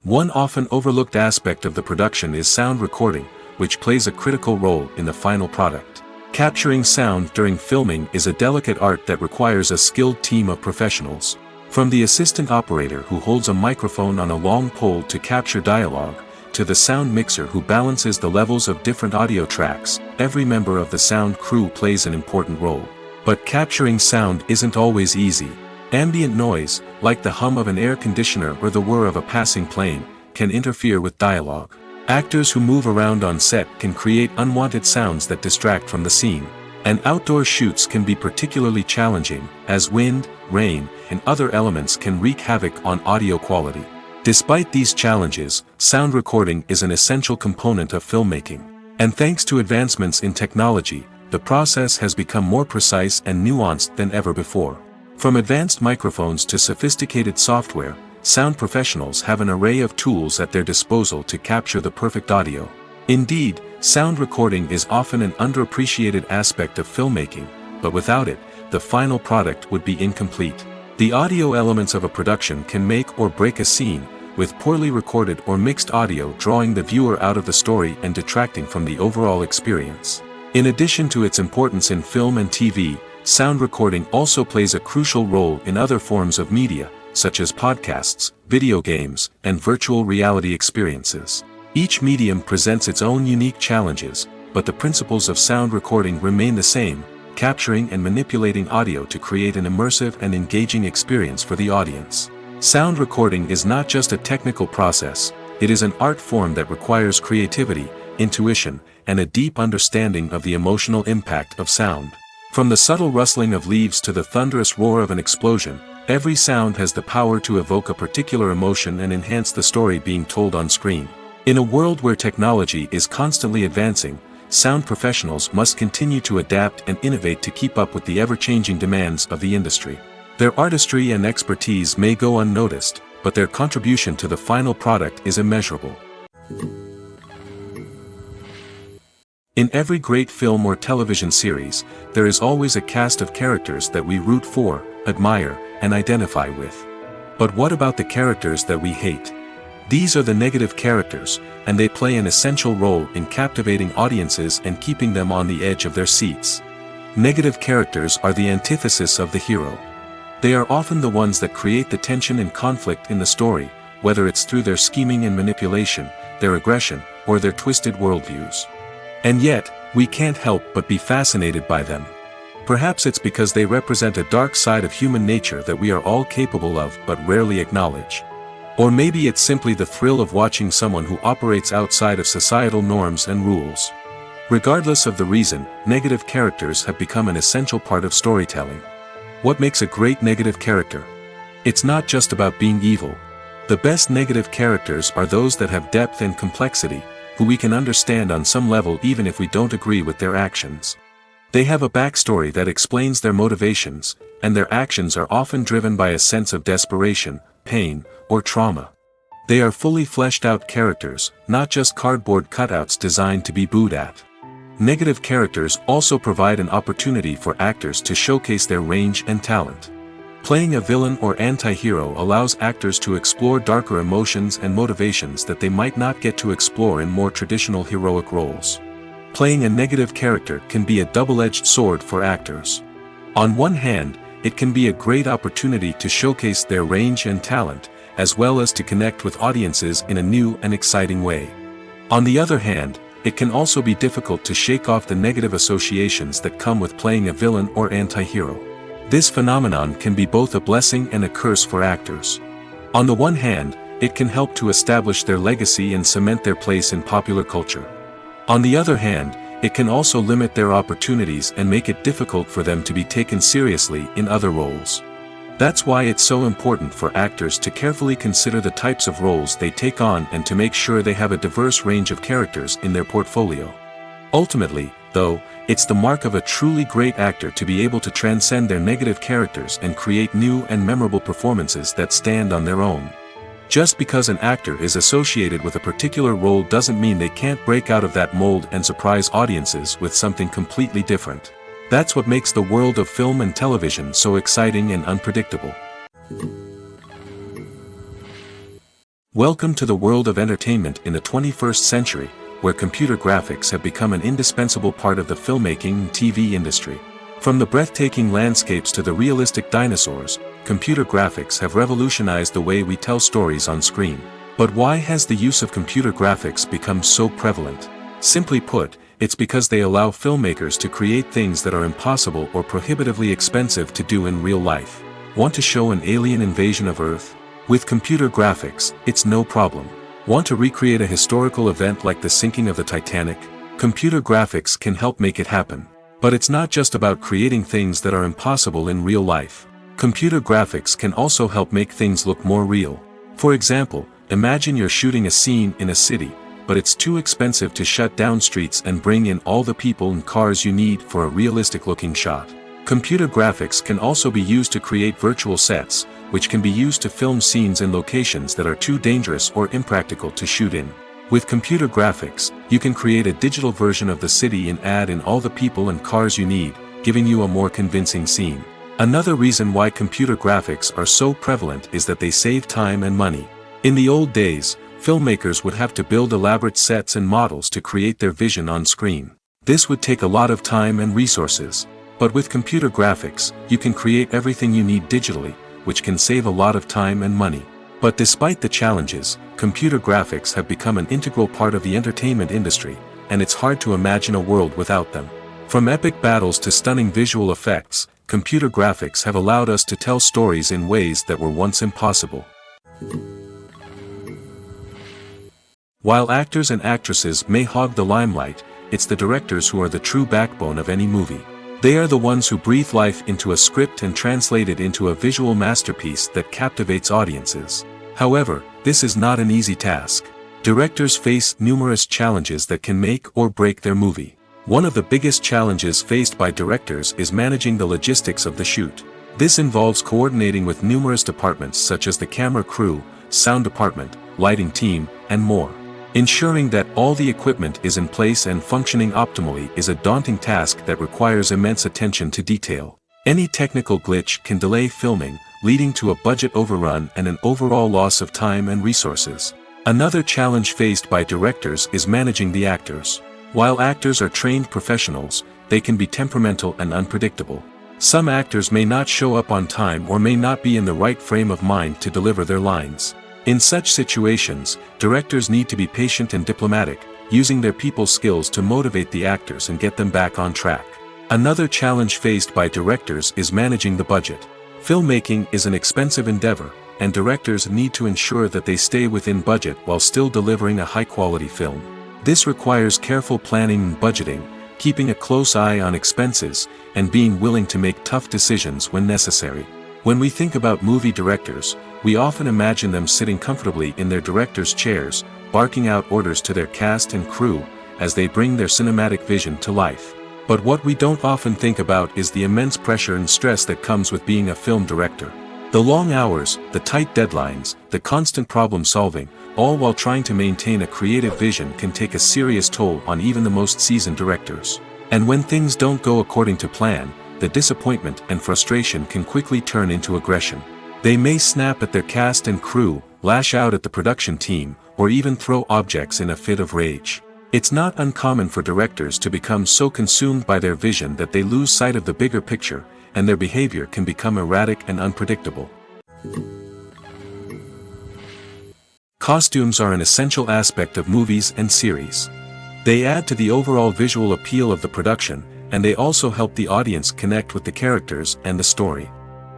One often overlooked aspect of the production is sound recording, which plays a critical role in the final product. Capturing sound during filming is a delicate art that requires a skilled team of professionals. From the assistant operator who holds a microphone on a long pole to capture dialogue, to the sound mixer who balances the levels of different audio tracks, every member of the sound crew plays an important role. But capturing sound isn't always easy. Ambient noise, like the hum of an air conditioner or the whir of a passing plane, can interfere with dialogue. Actors who move around on set can create unwanted sounds that distract from the scene. And outdoor shoots can be particularly challenging, as wind, rain, and other elements can wreak havoc on audio quality. Despite these challenges, sound recording is an essential component of filmmaking. And thanks to advancements in technology, the process has become more precise and nuanced than ever before. From advanced microphones to sophisticated software, sound professionals have an array of tools at their disposal to capture the perfect audio. Indeed, sound recording is often an underappreciated aspect of filmmaking, but without it, the final product would be incomplete. The audio elements of a production can make or break a scene, with poorly recorded or mixed audio drawing the viewer out of the story and detracting from the overall experience. In addition to its importance in film and TV, sound recording also plays a crucial role in other forms of media, such as podcasts, video games, and virtual reality experiences. Each medium presents its own unique challenges, but the principles of sound recording remain the same, capturing and manipulating audio to create an immersive and engaging experience for the audience. Sound recording is not just a technical process, it is an art form that requires creativity, intuition, and a deep understanding of the emotional impact of sound. From the subtle rustling of leaves to the thunderous roar of an explosion, every sound has the power to evoke a particular emotion and enhance the story being told on screen. In a world where technology is constantly advancing, sound professionals must continue to adapt and innovate to keep up with the ever-changing demands of the industry. Their artistry and expertise may go unnoticed, but their contribution to the final product is immeasurable. In every great film or television series, there is always a cast of characters that we root for, admire, and identify with. But what about the characters that we hate? These are the negative characters, and they play an essential role in captivating audiences and keeping them on the edge of their seats. Negative characters are the antithesis of the hero. They are often the ones that create the tension and conflict in the story, whether it's through their scheming and manipulation, their aggression, or their twisted worldviews. And yet, we can't help but be fascinated by them. Perhaps it's because they represent a dark side of human nature that we are all capable of but rarely acknowledge. Or maybe it's simply the thrill of watching someone who operates outside of societal norms and rules. Regardless of the reason, negative characters have become an essential part of storytelling. What makes a great negative character? It's not just about being evil. The best negative characters are those that have depth and complexity, who we can understand on some level even if we don't agree with their actions. They have a backstory that explains their motivations, and their actions are often driven by a sense of desperation, pain, or trauma. They are fully fleshed out characters, not just cardboard cutouts designed to be booed at. Negative characters also provide an opportunity for actors to showcase their range and talent. Playing a villain or anti-hero allows actors to explore darker emotions and motivations that they might not get to explore in more traditional heroic roles. Playing a negative character can be a double-edged sword for actors. On one hand, it can be a great opportunity to showcase their range and talent, as well as to connect with audiences in a new and exciting way. On the other hand, it can also be difficult to shake off the negative associations that come with playing a villain or anti-hero. This phenomenon can be both a blessing and a curse for actors. On the one hand, it can help to establish their legacy and cement their place in popular culture. On the other hand, it can also limit their opportunities and make it difficult for them to be taken seriously in other roles. That's why it's so important for actors to carefully consider the types of roles they take on and to make sure they have a diverse range of characters in their portfolio. Ultimately, though, it's the mark of a truly great actor to be able to transcend their negative characters and create new and memorable performances that stand on their own. Just because an actor is associated with a particular role doesn't mean they can't break out of that mold and surprise audiences with something completely different. That's what makes the world of film and television so exciting and unpredictable. Welcome to the world of entertainment in the 21st century, where computer graphics have become an indispensable part of the filmmaking and TV industry. From the breathtaking landscapes to the realistic dinosaurs, computer graphics have revolutionized the way we tell stories on screen. But why has the use of computer graphics become so prevalent? Simply put, it's because they allow filmmakers to create things that are impossible or prohibitively expensive to do in real life. Want to show an alien invasion of Earth? With computer graphics, it's no problem. Want to recreate a historical event like the sinking of the Titanic? Computer graphics can help make it happen. But it's not just about creating things that are impossible in real life. Computer graphics can also help make things look more real. For example, imagine you're shooting a scene in a city, but it's too expensive to shut down streets and bring in all the people and cars you need for a realistic-looking shot. Computer graphics can also be used to create virtual sets, which can be used to film scenes in locations that are too dangerous or impractical to shoot in. With computer graphics, you can create a digital version of the city and add in all the people and cars you need, giving you a more convincing scene. Another reason why computer graphics are so prevalent is that they save time and money. In the old days, filmmakers would have to build elaborate sets and models to create their vision on screen. This would take a lot of time and resources. But with computer graphics, you can create everything you need digitally, which can save a lot of time and money. But despite the challenges, computer graphics have become an integral part of the entertainment industry, and it's hard to imagine a world without them. From epic battles to stunning visual effects, computer graphics have allowed us to tell stories in ways that were once impossible. While actors and actresses may hog the limelight, it's the directors who are the true backbone of any movie. They are the ones who breathe life into a script and translate it into a visual masterpiece that captivates audiences. However, this is not an easy task. Directors face numerous challenges that can make or break their movie. One of the biggest challenges faced by directors is managing the logistics of the shoot. This involves coordinating with numerous departments such as the camera crew, sound department, lighting team, and more. Ensuring that all the equipment is in place and functioning optimally is a daunting task that requires immense attention to detail. Any technical glitch can delay filming, leading to a budget overrun and an overall loss of time and resources. Another challenge faced by directors is managing the actors. While actors are trained professionals, they can be temperamental and unpredictable. Some actors may not show up on time or may not be in the right frame of mind to deliver their lines. In such situations, directors need to be patient and diplomatic, using their people skills to motivate the actors and get them back on track. Another challenge faced by directors is managing the budget. Filmmaking is an expensive endeavor, and directors need to ensure that they stay within budget while still delivering a high-quality film. This requires careful planning and budgeting, keeping a close eye on expenses, and being willing to make tough decisions when necessary. When we think about movie directors, we often imagine them sitting comfortably in their director's chairs, barking out orders to their cast and crew, as they bring their cinematic vision to life. But what we don't often think about is the immense pressure and stress that comes with being a film director. The long hours, the tight deadlines, the constant problem solving, all while trying to maintain a creative vision can take a serious toll on even the most seasoned directors. And when things don't go according to plan, the disappointment and frustration can quickly turn into aggression. They may snap at their cast and crew, lash out at the production team, or even throw objects in a fit of rage. It's not uncommon for directors to become so consumed by their vision that they lose sight of the bigger picture, and their behavior can become erratic and unpredictable. Costumes are an essential aspect of movies and series. They add to the overall visual appeal of the production, and they also help the audience connect with the characters and the story.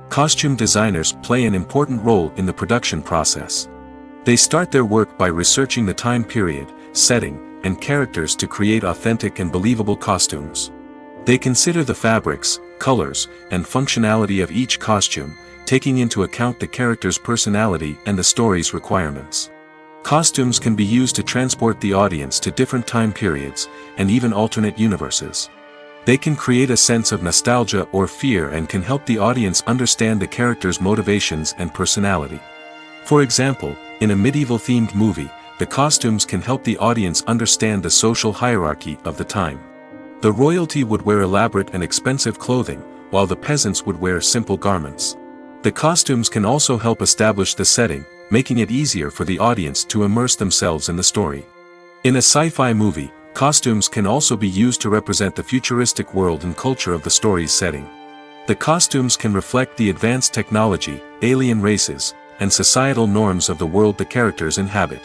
Costume designers play an important role in the production process. They start their work by researching the time period, setting, and characters to create authentic and believable costumes. They consider the fabrics, colors, and functionality of each costume, taking into account the character's personality and the story's requirements. Costumes can be used to transport the audience to different time periods, and even alternate universes. They can create a sense of nostalgia or fear and can help the audience understand the character's motivations and personality. For example, in a medieval-themed movie, the costumes can help the audience understand the social hierarchy of the time. The royalty would wear elaborate and expensive clothing, while the peasants would wear simple garments. The costumes can also help establish the setting, making it easier for the audience to immerse themselves in the story. In a sci-fi movie, costumes can also be used to represent the futuristic world and culture of the story's setting. The costumes can reflect the advanced technology, alien races, and societal norms of the world the characters inhabit.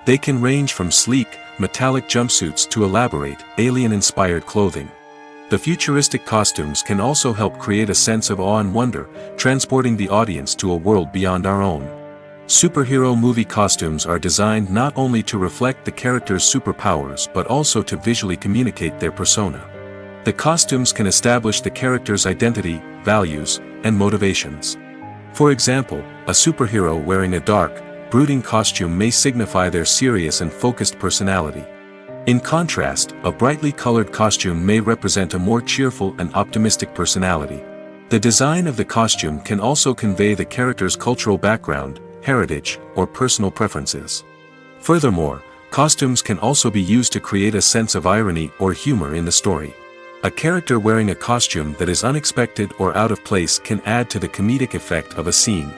They can range from sleek, metallic jumpsuits to elaborate, alien-inspired clothing. The futuristic costumes can also help create a sense of awe and wonder, transporting the audience to a world beyond our own. Superhero movie costumes are designed not only to reflect the character's superpowers but also to visually communicate their persona. The costumes can establish the character's identity, values, and motivations. For example, a superhero wearing a dark, brooding costume may signify their serious and focused personality. In contrast, a brightly colored costume may represent a more cheerful and optimistic personality. The design of the costume can also convey the character's cultural background, heritage, or personal preferences. Furthermore, costumes can also be used to create a sense of irony or humor in the story. A character wearing a costume that is unexpected or out of place can add to the comedic effect of a scene.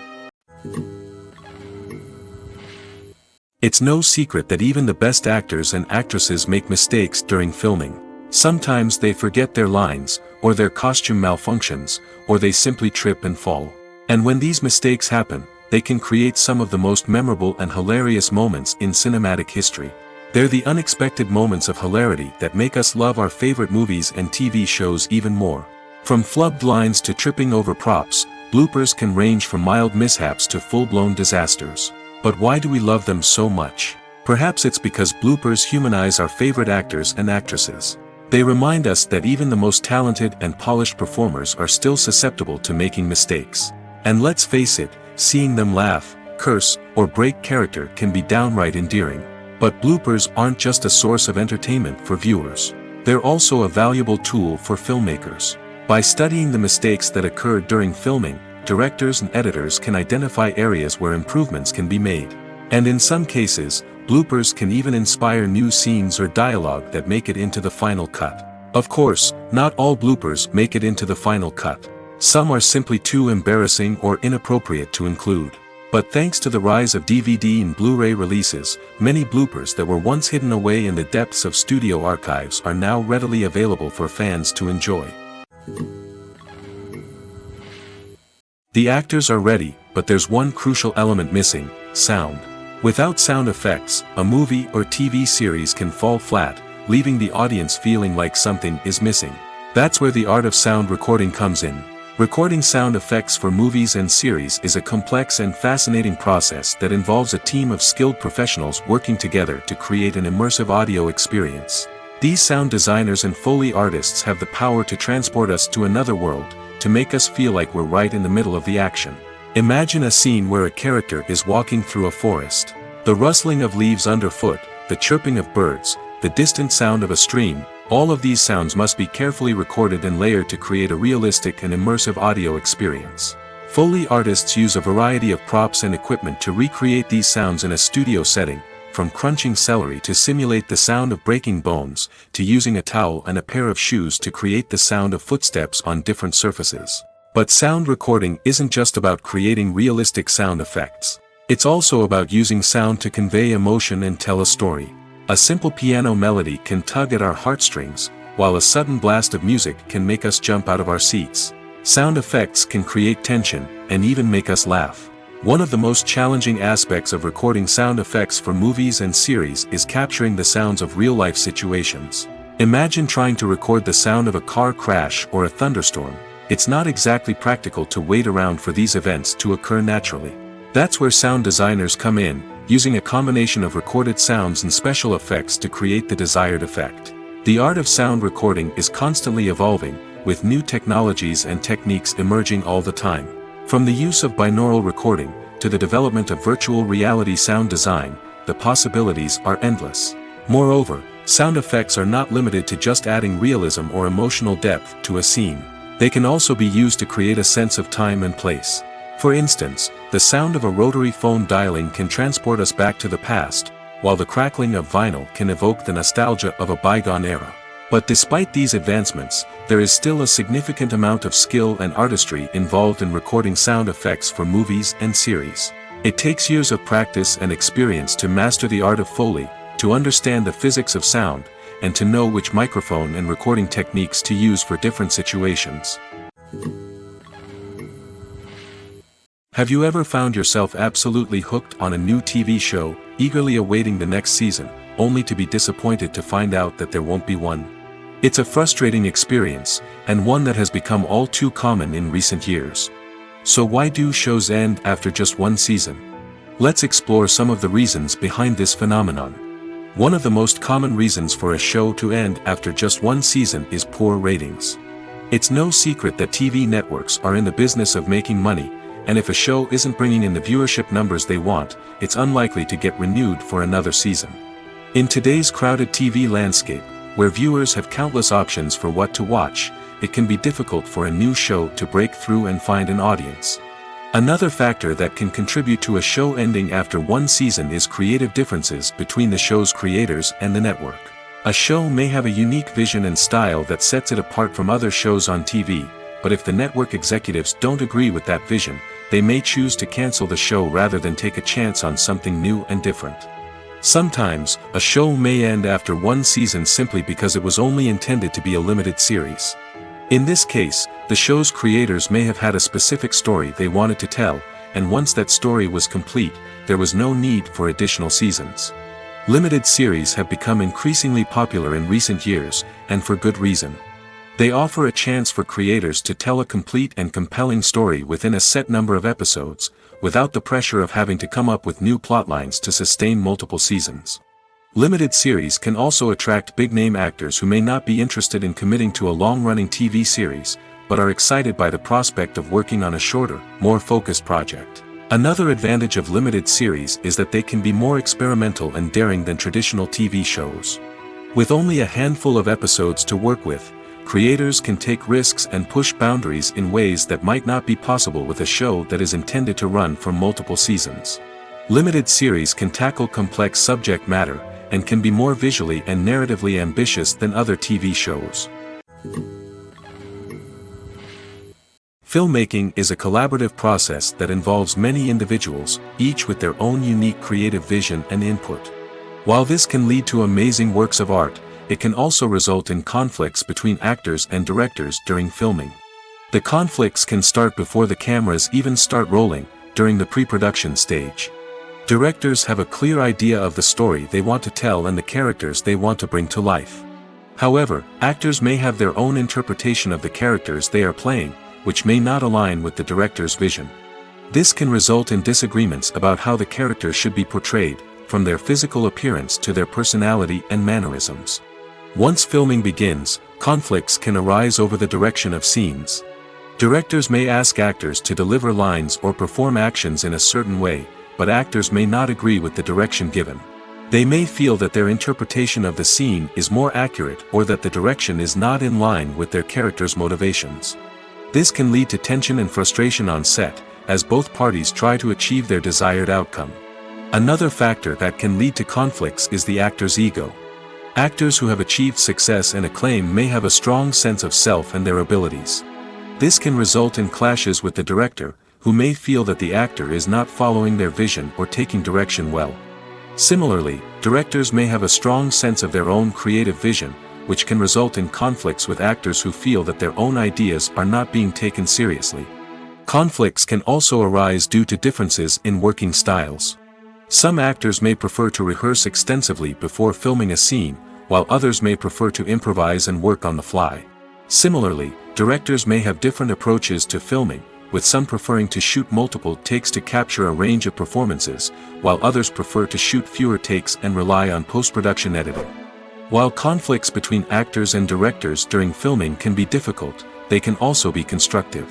It's no secret that even the best actors and actresses make mistakes during filming. Sometimes they forget their lines, or their costume malfunctions, or they simply trip and fall. And when these mistakes happen, they can create some of the most memorable and hilarious moments in cinematic history. They're the unexpected moments of hilarity that make us love our favorite movies and TV shows even more. From flubbed lines to tripping over props, bloopers can range from mild mishaps to full-blown disasters. But why do we love them so much? Perhaps it's because bloopers humanize our favorite actors and actresses. They remind us that even the most talented and polished performers are still susceptible to making mistakes. And let's face it, seeing them laugh, curse, or break character can be downright endearing. But bloopers aren't just a source of entertainment for viewers. They're also a valuable tool for filmmakers. By studying the mistakes that occurred during filming, directors and editors can identify areas where improvements can be made. And in some cases, bloopers can even inspire new scenes or dialogue that make it into the final cut. Of course, not all bloopers make it into the final cut. Some are simply too embarrassing or inappropriate to include. But thanks to the rise of DVD and Blu-ray releases, many bloopers that were once hidden away in the depths of studio archives are now readily available for fans to enjoy. The actors are ready, but there's one crucial element missing: sound. Without sound effects, a movie or TV series can fall flat, leaving the audience feeling like something is missing. That's where the art of sound recording comes in. Recording sound effects for movies and series is a complex and fascinating process that involves a team of skilled professionals working together to create an immersive audio experience. These sound designers and Foley artists have the power to transport us to another world, to make us feel like we're right in the middle of the action. Imagine a scene where a character is walking through a forest. The rustling of leaves underfoot, the chirping of birds, the distant sound of a stream, all of these sounds must be carefully recorded and layered to create a realistic and immersive audio experience. Foley artists use a variety of props and equipment to recreate these sounds in a studio setting, from crunching celery to simulate the sound of breaking bones, to using a towel and a pair of shoes to create the sound of footsteps on different surfaces. But sound recording isn't just about creating realistic sound effects. It's also about using sound to convey emotion and tell a story. A simple piano melody can tug at our heartstrings, while a sudden blast of music can make us jump out of our seats. Sound effects can create tension, and even make us laugh. One of the most challenging aspects of recording sound effects for movies and series is capturing the sounds of real-life situations. Imagine trying to record the sound of a car crash or a thunderstorm. It's not exactly practical to wait around for these events to occur naturally. That's where sound designers come in, using a combination of recorded sounds and special effects to create the desired effect. The art of sound recording is constantly evolving, with new technologies and techniques emerging all the time. From the use of binaural recording, to the development of virtual reality sound design, the possibilities are endless. Moreover, sound effects are not limited to just adding realism or emotional depth to a scene. They can also be used to create a sense of time and place. For instance, the sound of a rotary phone dialing can transport us back to the past, while the crackling of vinyl can evoke the nostalgia of a bygone era. But despite these advancements, there is still a significant amount of skill and artistry involved in recording sound effects for movies and series. It takes years of practice and experience to master the art of Foley, to understand the physics of sound, and to know which microphone and recording techniques to use for different situations. Have you ever found yourself absolutely hooked on a new TV show, eagerly awaiting the next season, only to be disappointed to find out that there won't be one? It's a frustrating experience, and one that has become all too common in recent years. So why do shows end after just one season? Let's explore some of the reasons behind this phenomenon. One of the most common reasons for a show to end after just one season is poor ratings. It's no secret that TV networks are in the business of making money, and if a show isn't bringing in the viewership numbers they want, it's unlikely to get renewed for another season. In today's crowded TV landscape, where viewers have countless options for what to watch, it can be difficult for a new show to break through and find an audience. Another factor that can contribute to a show ending after one season is creative differences between the show's creators and the network. A show may have a unique vision and style that sets it apart from other shows on TV, but if the network executives don't agree with that vision, they may choose to cancel the show rather than take a chance on something new and different. Sometimes, a show may end after one season simply because it was only intended to be a limited series. In this case, the show's creators may have had a specific story they wanted to tell, and once that story was complete, there was no need for additional seasons. Limited series have become increasingly popular in recent years, and for good reason. They offer a chance for creators to tell a complete and compelling story within a set number of episodes, without the pressure of having to come up with new plotlines to sustain multiple seasons. Limited series can also attract big-name actors who may not be interested in committing to a long-running TV series, but are excited by the prospect of working on a shorter, more focused project. Another advantage of limited series is that they can be more experimental and daring than traditional TV shows. With only a handful of episodes to work with, creators can take risks and push boundaries in ways that might not be possible with a show that is intended to run for multiple seasons. Limited series can tackle complex subject matter, and can be more visually and narratively ambitious than other TV shows. Filmmaking is a collaborative process that involves many individuals, each with their own unique creative vision and input. While this can lead to amazing works of art, it can also result in conflicts between actors and directors during filming. The conflicts can start before the cameras even start rolling, during the pre-production stage. Directors have a clear idea of the story they want to tell and the characters they want to bring to life. However, actors may have their own interpretation of the characters they are playing, which may not align with the director's vision. This can result in disagreements about how the characters should be portrayed, from their physical appearance to their personality and mannerisms. Once filming begins, conflicts can arise over the direction of scenes. Directors may ask actors to deliver lines or perform actions in a certain way, but actors may not agree with the direction given. They may feel that their interpretation of the scene is more accurate or that the direction is not in line with their character's motivations. This can lead to tension and frustration on set, as both parties try to achieve their desired outcome. Another factor that can lead to conflicts is the actor's ego. Actors who have achieved success and acclaim may have a strong sense of self and their abilities. This can result in clashes with the director, who may feel that the actor is not following their vision or taking direction well. Similarly, directors may have a strong sense of their own creative vision, which can result in conflicts with actors who feel that their own ideas are not being taken seriously. Conflicts can also arise due to differences in working styles. Some actors may prefer to rehearse extensively before filming a scene, while others may prefer to improvise and work on the fly. Similarly, directors may have different approaches to filming, with some preferring to shoot multiple takes to capture a range of performances, while others prefer to shoot fewer takes and rely on post-production editing. While conflicts between actors and directors during filming can be difficult, they can also be constructive.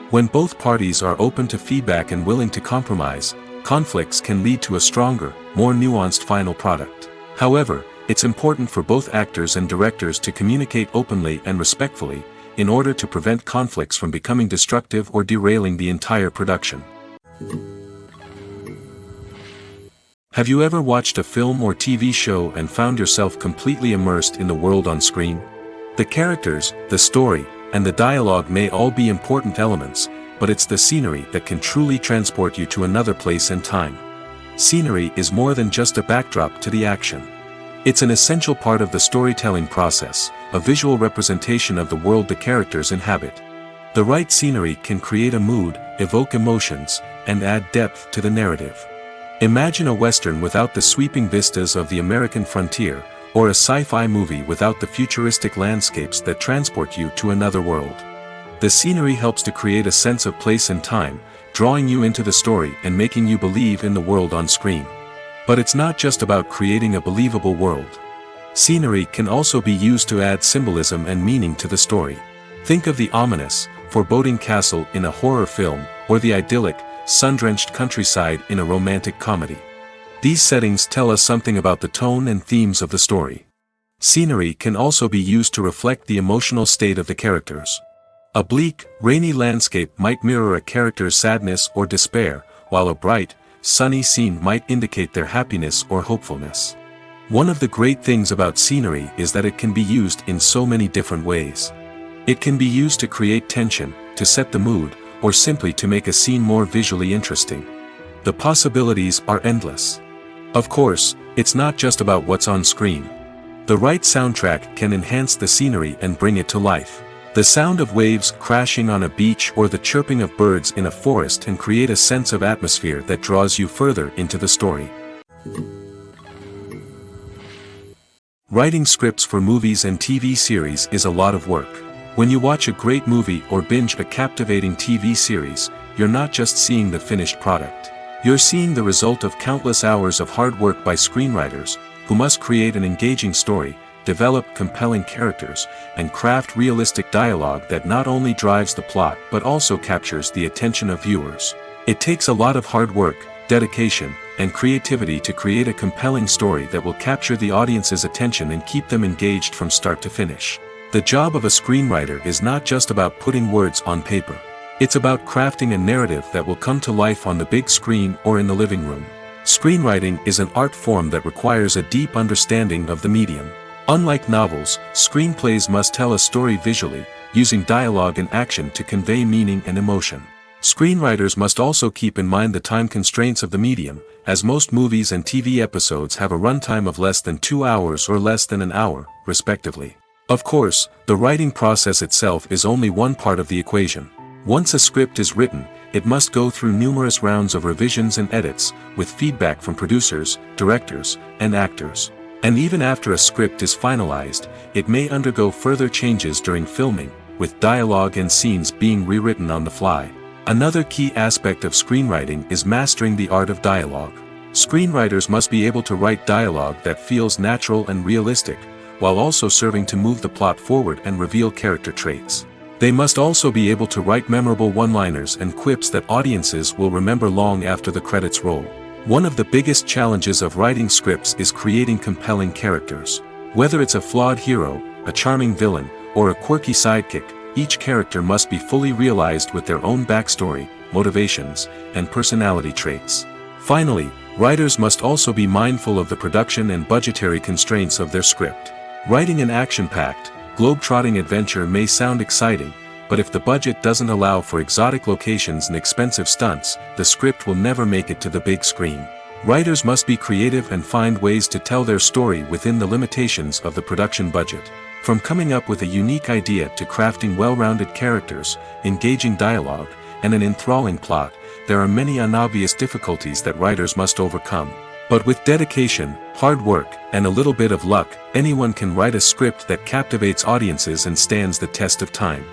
When both parties are open to feedback and willing to compromise, conflicts can lead to a stronger, more nuanced final product. However, it's important for both actors and directors to communicate openly and respectfully, in order to prevent conflicts from becoming destructive or derailing the entire production. Have you ever watched a film or TV show and found yourself completely immersed in the world on screen? The characters, the story, and the dialogue may all be important elements, but it's the scenery that can truly transport you to another place and time. Scenery is more than just a backdrop to the action. It's an essential part of the storytelling process, a visual representation of the world the characters inhabit. The right scenery can create a mood, evoke emotions, and add depth to the narrative. Imagine a Western without the sweeping vistas of the American frontier, or a sci-fi movie without the futuristic landscapes that transport you to another world. The scenery helps to create a sense of place and time, drawing you into the story and making you believe in the world on screen. But it's not just about creating a believable world. Scenery can also be used to add symbolism and meaning to the story. Think of the ominous, foreboding castle in a horror film, or the idyllic, sun-drenched countryside in a romantic comedy. These settings tell us something about the tone and themes of the story. Scenery can also be used to reflect the emotional state of the characters. A bleak, rainy landscape might mirror a character's sadness or despair, while a bright, sunny scene might indicate their happiness or hopefulness. One of the great things about scenery is that it can be used in so many different ways. It can be used to create tension, to set the mood, or simply to make a scene more visually interesting. The possibilities are endless. Of course, It's not just about what's on screen. The right soundtrack can enhance the scenery and bring it to life. The sound of waves crashing on a beach or the chirping of birds in a forest can create a sense of atmosphere that draws you further into the story. Writing scripts for movies and TV series is a lot of work. When you watch a great movie or binge a captivating TV series, you're not just seeing the finished product. You're seeing the result of countless hours of hard work by screenwriters, who must create an engaging story, develop compelling characters, and craft realistic dialogue that not only drives the plot but also captures the attention of viewers. It takes a lot of hard work, dedication, and creativity to create a compelling story that will capture the audience's attention and keep them engaged from start to finish. The job of a screenwriter is not just about putting words on paper. It's about crafting a narrative that will come to life on the big screen or in the living room. Screenwriting is an art form that requires a deep understanding of the medium. Unlike novels, screenplays must tell a story visually, using dialogue and action to convey meaning and emotion. Screenwriters must also keep in mind the time constraints of the medium, as most movies and TV episodes have a runtime of less than 2 hours or less than an hour, respectively. Of course, the writing process itself is only one part of the equation. Once a script is written, it must go through numerous rounds of revisions and edits, with feedback from producers, directors, and actors. And even after a script is finalized, it may undergo further changes during filming, with dialogue and scenes being rewritten on the fly. Another key aspect of screenwriting is mastering the art of dialogue. Screenwriters must be able to write dialogue that feels natural and realistic, while also serving to move the plot forward and reveal character traits. They must also be able to write memorable one-liners and quips that audiences will remember long after the credits roll. One of the biggest challenges of writing scripts is creating compelling characters. Whether it's a flawed hero, a charming villain, or a quirky sidekick, each character must be fully realized with their own backstory, motivations, and personality traits. Finally, writers must also be mindful of the production and budgetary constraints of their script. Writing an action-packed, globe-trotting adventure may sound exciting, but if the budget doesn't allow for exotic locations and expensive stunts, the script will never make it to the big screen. Writers must be creative and find ways to tell their story within the limitations of the production budget. From coming up with a unique idea to crafting well-rounded characters, engaging dialogue, and an enthralling plot, there are many unobvious difficulties that writers must overcome. But with dedication, hard work, and a little bit of luck, anyone can write a script that captivates audiences and stands the test of time.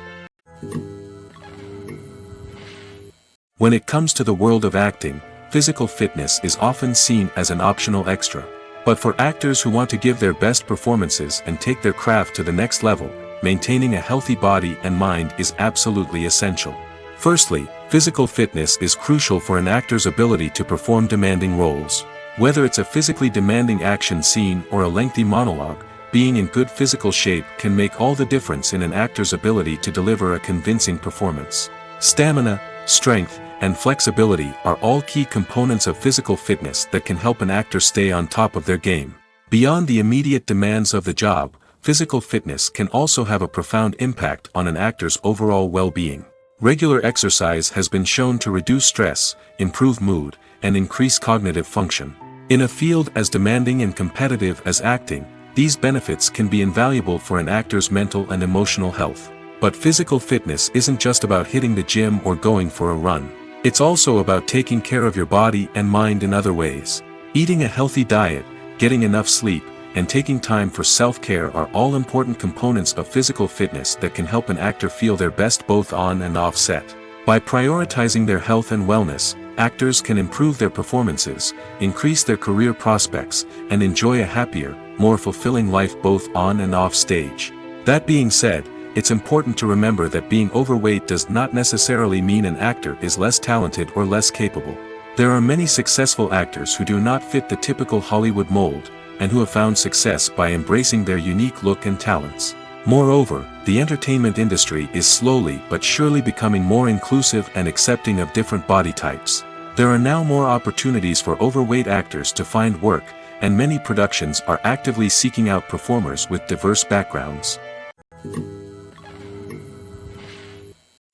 When it comes to the world of acting, physical fitness is often seen as an optional extra. But for actors who want to give their best performances and take their craft to the next level, maintaining a healthy body and mind is absolutely essential. Firstly, physical fitness is crucial for an actor's ability to perform demanding roles. Whether it's a physically demanding action scene or a lengthy monologue, being in good physical shape can make all the difference in an actor's ability to deliver a convincing performance. Stamina, strength, and flexibility are all key components of physical fitness that can help an actor stay on top of their game. Beyond the immediate demands of the job, physical fitness can also have a profound impact on an actor's overall well-being. Regular exercise has been shown to reduce stress, improve mood, and increase cognitive function. In a field as demanding and competitive as acting, these benefits can be invaluable for an actor's mental and emotional health. But physical fitness isn't just about hitting the gym or going for a run. It's also about taking care of your body and mind in other ways. Eating a healthy diet, getting enough sleep, and taking time for self-care are all important components of physical fitness that can help an actor feel their best both on and off set. By prioritizing their health and wellness, actors can improve their performances, increase their career prospects, and enjoy a happier, more fulfilling life both on and off stage. That being said, it's important to remember that being overweight does not necessarily mean an actor is less talented or less capable. There are many successful actors who do not fit the typical Hollywood mold, and who have found success by embracing their unique look and talents. Moreover, the entertainment industry is slowly but surely becoming more inclusive and accepting of different body types. There are now more opportunities for overweight actors to find work, and many productions are actively seeking out performers with diverse backgrounds.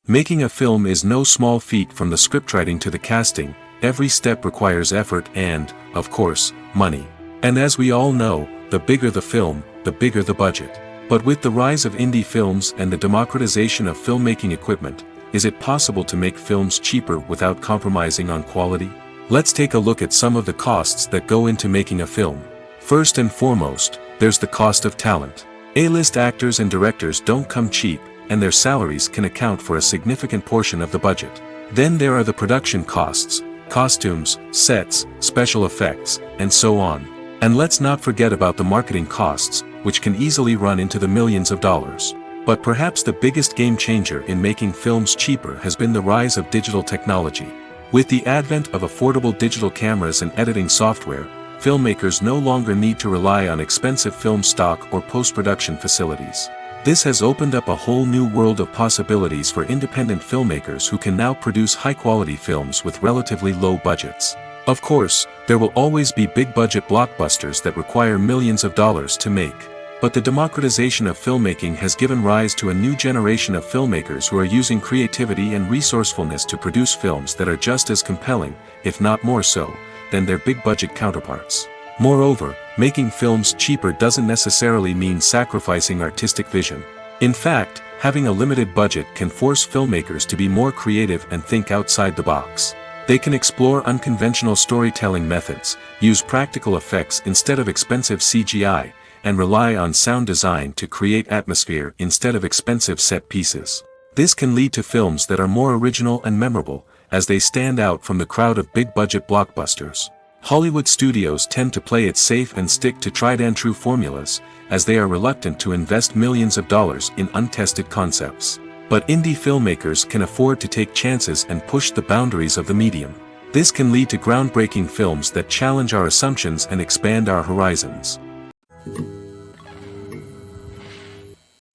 Making a film is no small feat. From the scriptwriting to the casting, every step requires effort and, of course, money. And as we all know, the bigger the film, the bigger the budget. But with the rise of indie films and the democratization of filmmaking equipment, is it possible to make films cheaper without compromising on quality? Let's take a look at some of the costs that go into making a film. First and foremost, there's the cost of talent. A-list actors and directors don't come cheap, and their salaries can account for a significant portion of the budget. Then there are the production costs, costumes, sets, special effects, and so on. And let's not forget about the marketing costs, which can easily run into the millions of dollars. But perhaps the biggest game changer in making films cheaper has been the rise of digital technology. With the advent of affordable digital cameras and editing software, filmmakers no longer need to rely on expensive film stock or post-production facilities. This has opened up a whole new world of possibilities for independent filmmakers who can now produce high-quality films with relatively low budgets. Of course, there will always be big-budget blockbusters that require millions of dollars to make. But the democratization of filmmaking has given rise to a new generation of filmmakers who are using creativity and resourcefulness to produce films that are just as compelling, if not more so, than their big-budget counterparts. Moreover, making films cheaper doesn't necessarily mean sacrificing artistic vision. In fact, having a limited budget can force filmmakers to be more creative and think outside the box. They can explore unconventional storytelling methods, use practical effects instead of expensive CGI, and rely on sound design to create atmosphere instead of expensive set pieces. This can lead to films that are more original and memorable, as they stand out from the crowd of big-budget blockbusters. Hollywood studios tend to play it safe and stick to tried-and-true formulas, as they are reluctant to invest millions of dollars in untested concepts. But indie filmmakers can afford to take chances and push the boundaries of the medium. This can lead to groundbreaking films that challenge our assumptions and expand our horizons.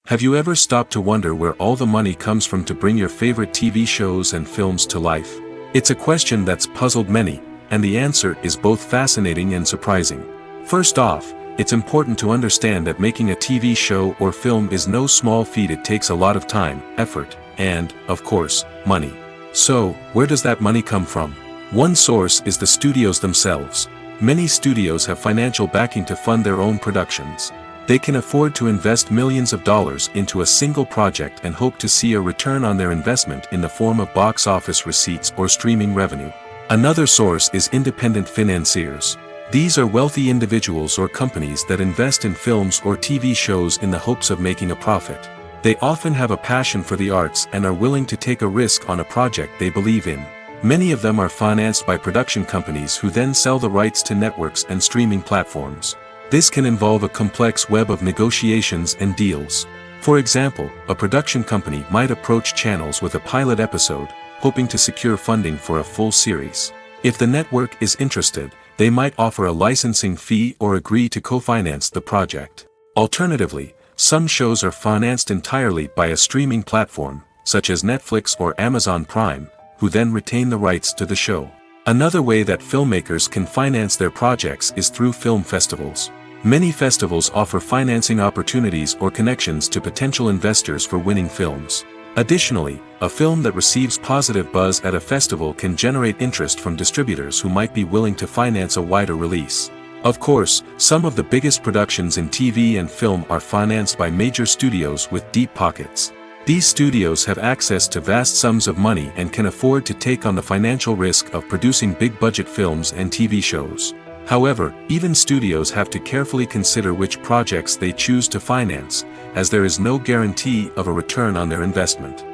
Have you ever stopped to wonder where all the money comes from to bring your favorite TV shows and films to life? It's a question that's puzzled many, and the answer is both fascinating and surprising. First off, it's important to understand that making a TV show or film is no small feat. It takes a lot of time, effort, and, of course, money. So, where does that money come from? One source is the studios themselves. Many studios have financial backing to fund their own productions. They can afford to invest millions of dollars into a single project and hope to see a return on their investment in the form of box office receipts or streaming revenue. Another source is independent financiers. These are wealthy individuals or companies that invest in films or TV shows in the hopes of making a profit. They often have a passion for the arts and are willing to take a risk on a project they believe in. Many of them are financed by production companies who then sell the rights to networks and streaming platforms. This can involve a complex web of negotiations and deals. For example, a production company might approach channels with a pilot episode, hoping to secure funding for a full series. If the network is interested, they might offer a licensing fee or agree to co-finance the project. Alternatively, some shows are financed entirely by a streaming platform, such as Netflix or Amazon Prime, who then retain the rights to the show. Another way that filmmakers can finance their projects is through film festivals. Many festivals offer financing opportunities or connections to potential investors for winning films. Additionally, a film that receives positive buzz at a festival can generate interest from distributors who might be willing to finance a wider release. Of course, some of the biggest productions in TV and film are financed by major studios with deep pockets. These studios have access to vast sums of money and can afford to take on the financial risk of producing big-budget films and TV shows. However, even studios have to carefully consider which projects they choose to finance, as there is no guarantee of a return on their investment.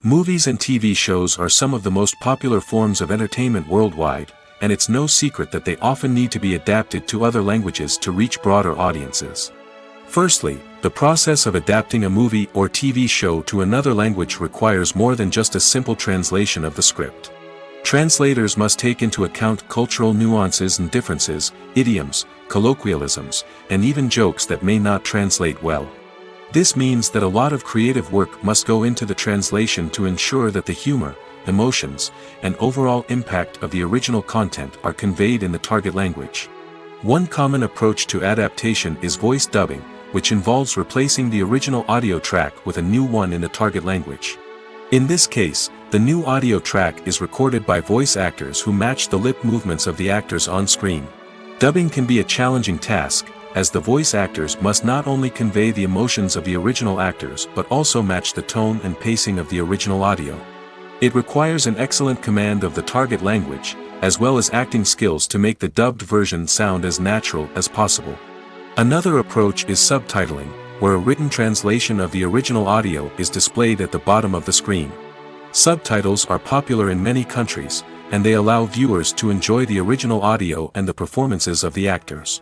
Movies and TV shows are some of the most popular forms of entertainment worldwide, and it's no secret that they often need to be adapted to other languages to reach broader audiences. Firstly, the process of adapting a movie or TV show to another language requires more than just a simple translation of the script. Translators must take into account cultural nuances and differences, idioms, colloquialisms, and even jokes that may not translate well. This means that a lot of creative work must go into the translation to ensure that the humor, emotions, and overall impact of the original content are conveyed in the target language. One common approach to adaptation is voice dubbing, which involves replacing the original audio track with a new one in the target language. In this case, the new audio track is recorded by voice actors who match the lip movements of the actors on screen. Dubbing can be a challenging task, as the voice actors must not only convey the emotions of the original actors but also match the tone and pacing of the original audio. It requires an excellent command of the target language, as well as acting skills to make the dubbed version sound as natural as possible. Another approach is subtitling, where a written translation of the original audio is displayed at the bottom of the screen. Subtitles are popular in many countries, and they allow viewers to enjoy the original audio and the performances of the actors.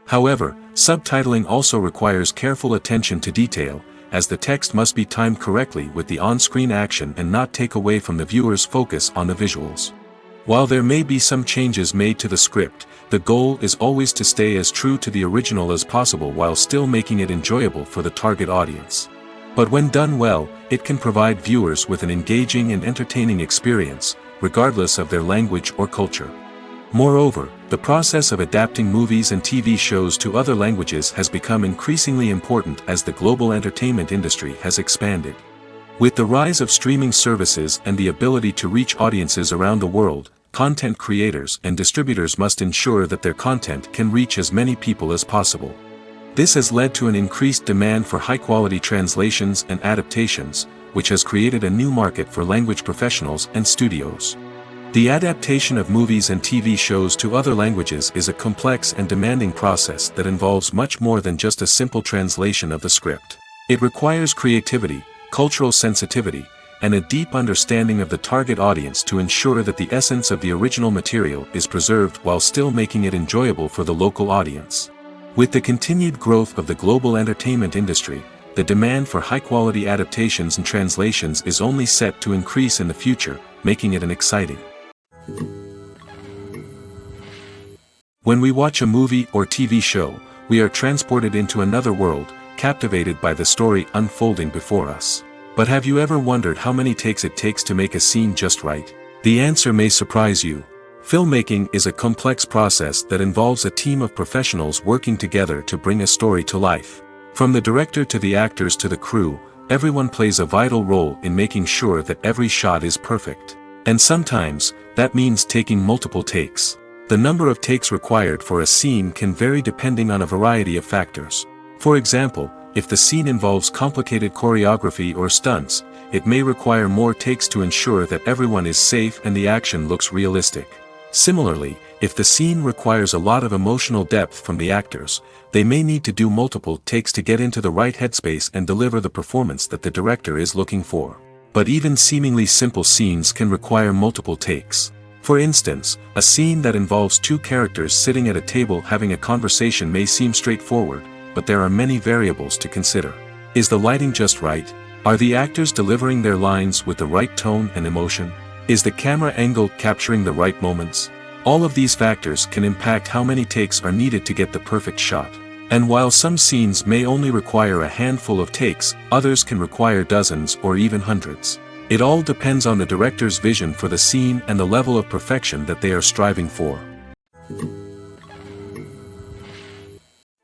However, subtitling also requires careful attention to detail, as the text must be timed correctly with the on-screen action and not take away from the viewer's focus on the visuals. While there may be some changes made to the script, the goal is always to stay as true to the original as possible while still making it enjoyable for the target audience. But when done well, it can provide viewers with an engaging and entertaining experience, regardless of their language or culture. Moreover, the process of adapting movies and TV shows to other languages has become increasingly important as the global entertainment industry has expanded. With the rise of streaming services and the ability to reach audiences around the world, content creators and distributors must ensure that their content can reach as many people as possible. This has led to an increased demand for high-quality translations and adaptations, which has created a new market for language professionals and studios. The adaptation of movies and TV shows to other languages is a complex and demanding process that involves much more than just a simple translation of the script. It requires creativity, cultural sensitivity, and a deep understanding of the target audience to ensure that the essence of the original material is preserved while still making it enjoyable for the local audience. With the continued growth of the global entertainment industry, the demand for high-quality adaptations and translations is only set to increase in the future, making it an exciting. When we watch a movie or TV show, we are transported into another world, captivated by the story unfolding before us. But have you ever wondered how many takes it takes to make a scene just right? The answer may surprise you. Filmmaking is a complex process that involves a team of professionals working together to bring a story to life. From the director to the actors to the crew, everyone plays a vital role in making sure that every shot is perfect. And sometimes, that means taking multiple takes. The number of takes required for a scene can vary depending on a variety of factors. For example, if the scene involves complicated choreography or stunts, it may require more takes to ensure that everyone is safe and the action looks realistic. Similarly, if the scene requires a lot of emotional depth from the actors, they may need to do multiple takes to get into the right headspace and deliver the performance that the director is looking for. But even seemingly simple scenes can require multiple takes. For instance, a scene that involves two characters sitting at a table having a conversation may seem straightforward, but there are many variables to consider. Is the lighting just right? Are the actors delivering their lines with the right tone and emotion? Is the camera angle capturing the right moments? All of these factors can impact how many takes are needed to get the perfect shot. And while some scenes may only require a handful of takes, others can require dozens or even hundreds. It all depends on the director's vision for the scene and the level of perfection that they are striving for.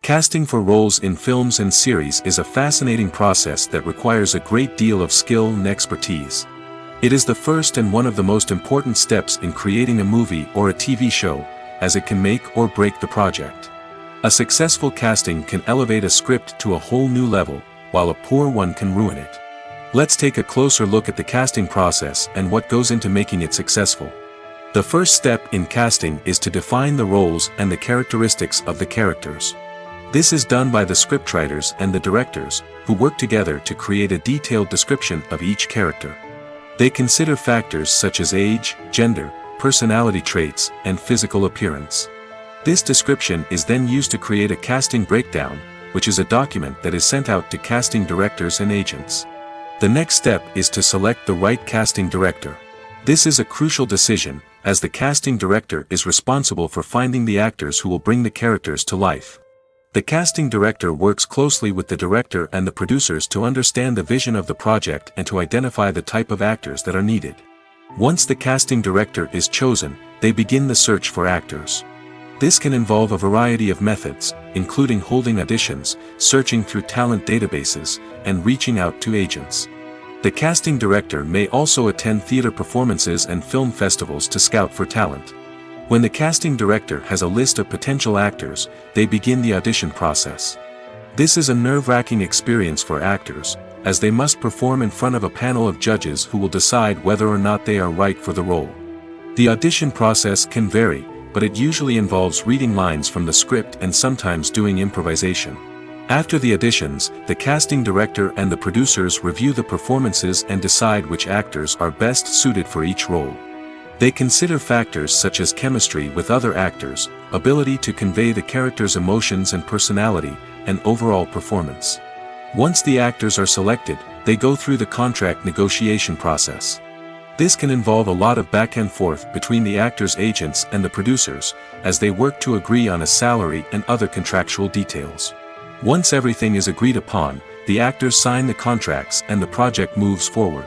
Casting for roles in films and series is a fascinating process that requires a great deal of skill and expertise. It is the first and one of the most important steps in creating a movie or a TV show, as it can make or break the project. A successful casting can elevate a script to a whole new level, while a poor one can ruin it. Let's take a closer look at the casting process and what goes into making it successful. The first step in casting is to define the roles and the characteristics of the characters. This is done by the scriptwriters and the directors, who work together to create a detailed description of each character. They consider factors such as age, gender, personality traits, and physical appearance. This description is then used to create a casting breakdown, which is a document that is sent out to casting directors and agents. The next step is to select the right casting director. This is a crucial decision, as the casting director is responsible for finding the actors who will bring the characters to life. The casting director works closely with the director and the producers to understand the vision of the project and to identify the type of actors that are needed. Once the casting director is chosen, they begin the search for actors. This can involve a variety of methods, including holding auditions, searching through talent databases, and reaching out to agents. The casting director may also attend theater performances and film festivals to scout for talent. When the casting director has a list of potential actors, they begin the audition process. This is a nerve-wracking experience for actors, as they must perform in front of a panel of judges who will decide whether or not they are right for the role. The audition process can vary, but it usually involves reading lines from the script and sometimes doing improvisation. After the auditions, the casting director and the producers review the performances and decide which actors are best suited for each role. They consider factors such as chemistry with other actors, ability to convey the character's emotions and personality, and overall performance. Once the actors are selected, they go through the contract negotiation process. This can involve a lot of back and forth between the actors' agents and the producers, as they work to agree on a salary and other contractual details. Once everything is agreed upon, the actors sign the contracts and the project moves forward.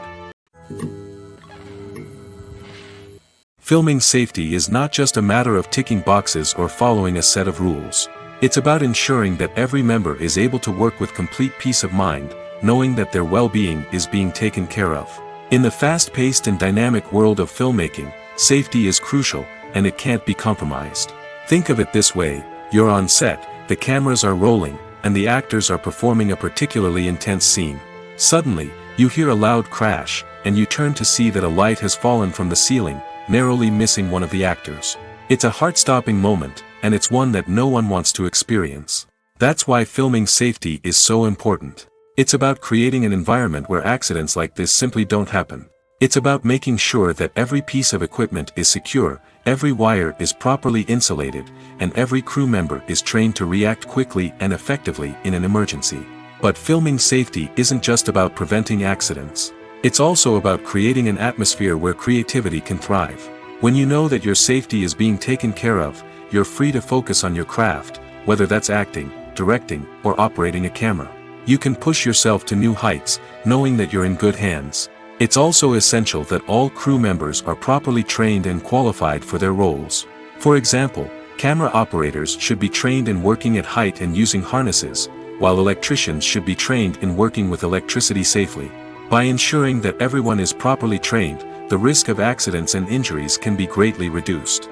Filming safety is not just a matter of ticking boxes or following a set of rules. It's about ensuring that every member is able to work with complete peace of mind, knowing that their well-being is being taken care of. In the fast-paced and dynamic world of filmmaking, safety is crucial, and it can't be compromised. Think of it this way: you're on set, the cameras are rolling, and the actors are performing a particularly intense scene. Suddenly, you hear a loud crash, and you turn to see that a light has fallen from the ceiling, narrowly missing one of the actors. It's a heart-stopping moment, and it's one that no one wants to experience. That's why filming safety is so important. It's about creating an environment where accidents like this simply don't happen. It's about making sure that every piece of equipment is secure, every wire is properly insulated, and every crew member is trained to react quickly and effectively in an emergency. But filming safety isn't just about preventing accidents. It's also about creating an atmosphere where creativity can thrive. When you know that your safety is being taken care of, you're free to focus on your craft, whether that's acting, directing, or operating a camera. You can push yourself to new heights, knowing that you're in good hands. It's also essential that all crew members are properly trained and qualified for their roles. For example, camera operators should be trained in working at height and using harnesses, while electricians should be trained in working with electricity safely. By ensuring that everyone is properly trained, the risk of accidents and injuries can be greatly reduced.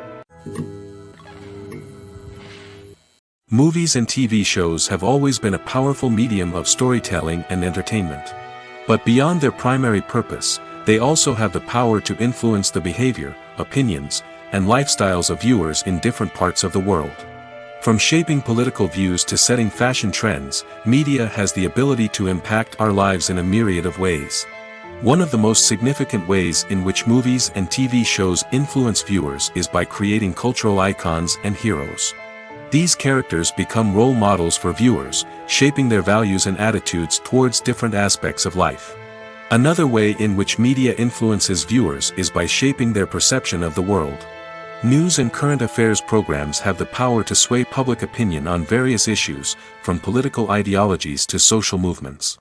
Movies and TV shows have always been a powerful medium of storytelling and entertainment. But beyond their primary purpose, they also have the power to influence the behavior, opinions, and lifestyles of viewers in different parts of the world. From shaping political views to setting fashion trends, media has the ability to impact our lives in a myriad of ways. One of the most significant ways in which movies and TV shows influence viewers is by creating cultural icons and heroes. These characters become role models for viewers, shaping their values and attitudes towards different aspects of life. Another way in which media influences viewers is by shaping their perception of the world. News and current affairs programs have the power to sway public opinion on various issues, from political ideologies to social movements.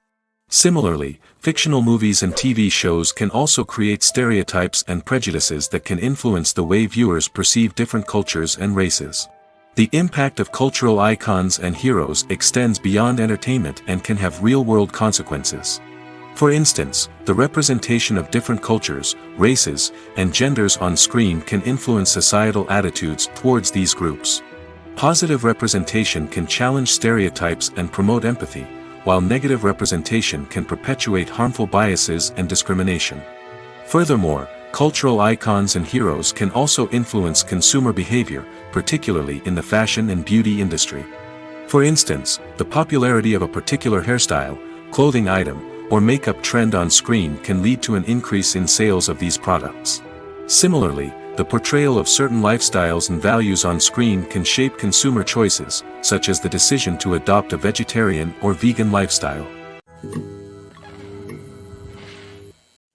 Similarly, fictional movies and TV shows can also create stereotypes and prejudices that can influence the way viewers perceive different cultures and races. The impact of cultural icons and heroes extends beyond entertainment and can have real-world consequences. For instance, the representation of different cultures, races, and genders on screen can influence societal attitudes towards these groups. Positive representation can challenge stereotypes and promote empathy, while negative representation can perpetuate harmful biases and discrimination. Furthermore, cultural icons and heroes can also influence consumer behavior, particularly in the fashion and beauty industry. For instance, the popularity of a particular hairstyle, clothing item, or makeup trend on screen can lead to an increase in sales of these products. Similarly, the portrayal of certain lifestyles and values on screen can shape consumer choices, such as the decision to adopt a vegetarian or vegan lifestyle.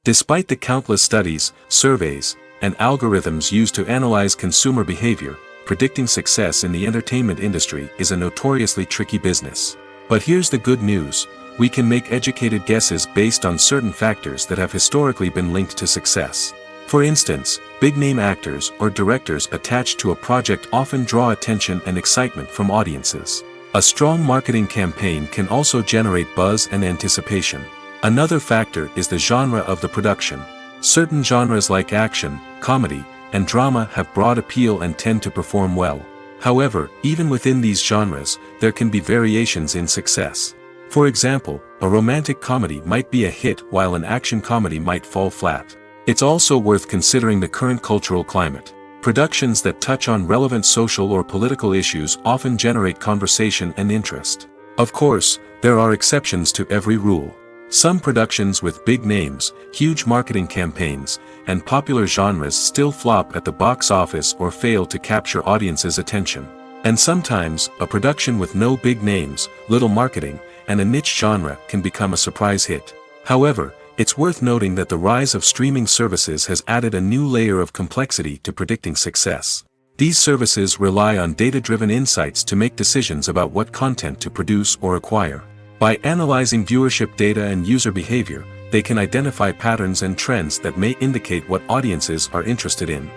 Despite the countless studies, surveys, and algorithms used to analyze consumer behavior, predicting success in the entertainment industry is a notoriously tricky business. But here's the good news: we can make educated guesses based on certain factors that have historically been linked to success. For instance, big-name actors or directors attached to a project often draw attention and excitement from audiences. A strong marketing campaign can also generate buzz and anticipation. Another factor is the genre of the production. Certain genres like action, comedy, and drama have broad appeal and tend to perform well. However, even within these genres, there can be variations in success. For example, a romantic comedy might be a hit while an action comedy might fall flat. It's also worth considering the current cultural climate. Productions that touch on relevant social or political issues often generate conversation and interest. Of course, there are exceptions to every rule. Some productions with big names, huge marketing campaigns, and popular genres still flop at the box office or fail to capture audiences' attention. And sometimes, a production with no big names, little marketing, and a niche genre can become a surprise hit. However, it's worth noting that the rise of streaming services has added a new layer of complexity to predicting success. These services rely on data-driven insights to make decisions about what content to produce or acquire. By analyzing viewership data and user behavior, they can identify patterns and trends that may indicate what audiences are interested in.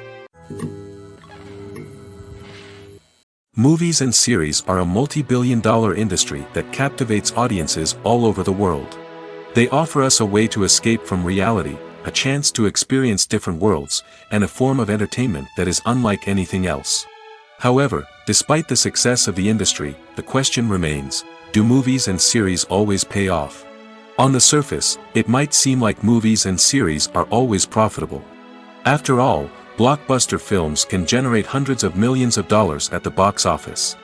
Movies and series are a multi-billion-dollar industry that captivates audiences all over the world. They offer us a way to escape from reality, a chance to experience different worlds, and a form of entertainment that is unlike anything else. However, despite the success of the industry, the question remains, do movies and series always pay off? On the surface, it might seem like movies and series are always profitable. After all, blockbuster films can generate hundreds of millions of dollars at the box office.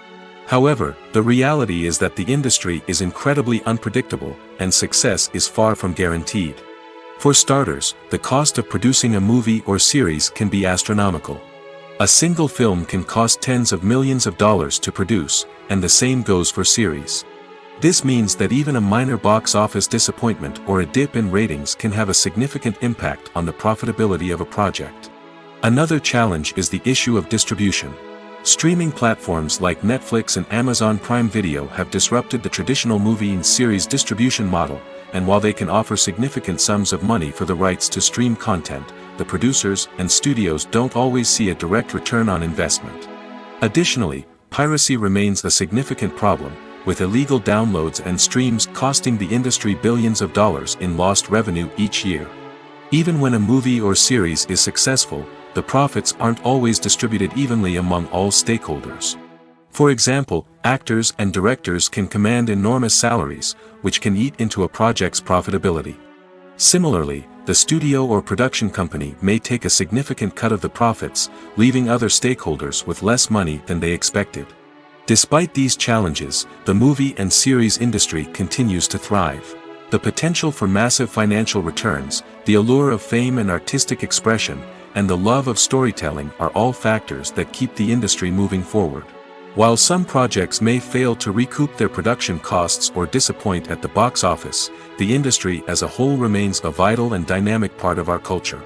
However, the reality is that the industry is incredibly unpredictable, and success is far from guaranteed. For starters, the cost of producing a movie or series can be astronomical. A single film can cost tens of millions of dollars to produce, and the same goes for series. This means that even a minor box office disappointment or a dip in ratings can have a significant impact on the profitability of a project. Another challenge is the issue of distribution. Streaming platforms like Netflix and Amazon Prime Video have disrupted the traditional movie and series distribution model, and while they can offer significant sums of money for the rights to stream content, the producers and studios don't always see a direct return on investment. Additionally, piracy remains a significant problem, with illegal downloads and streams costing the industry billions of dollars in lost revenue each year. Even when a movie or series is successful, the profits aren't always distributed evenly among all stakeholders. For example, actors and directors can command enormous salaries, which can eat into a project's profitability. Similarly, the studio or production company may take a significant cut of the profits, leaving other stakeholders with less money than they expected. Despite these challenges, the movie and series industry continues to thrive. The potential for massive financial returns, the allure of fame and artistic expression, and the love of storytelling are all factors that keep the industry moving forward. While some projects may fail to recoup their production costs or disappoint at the box office, the industry as a whole remains a vital and dynamic part of our culture.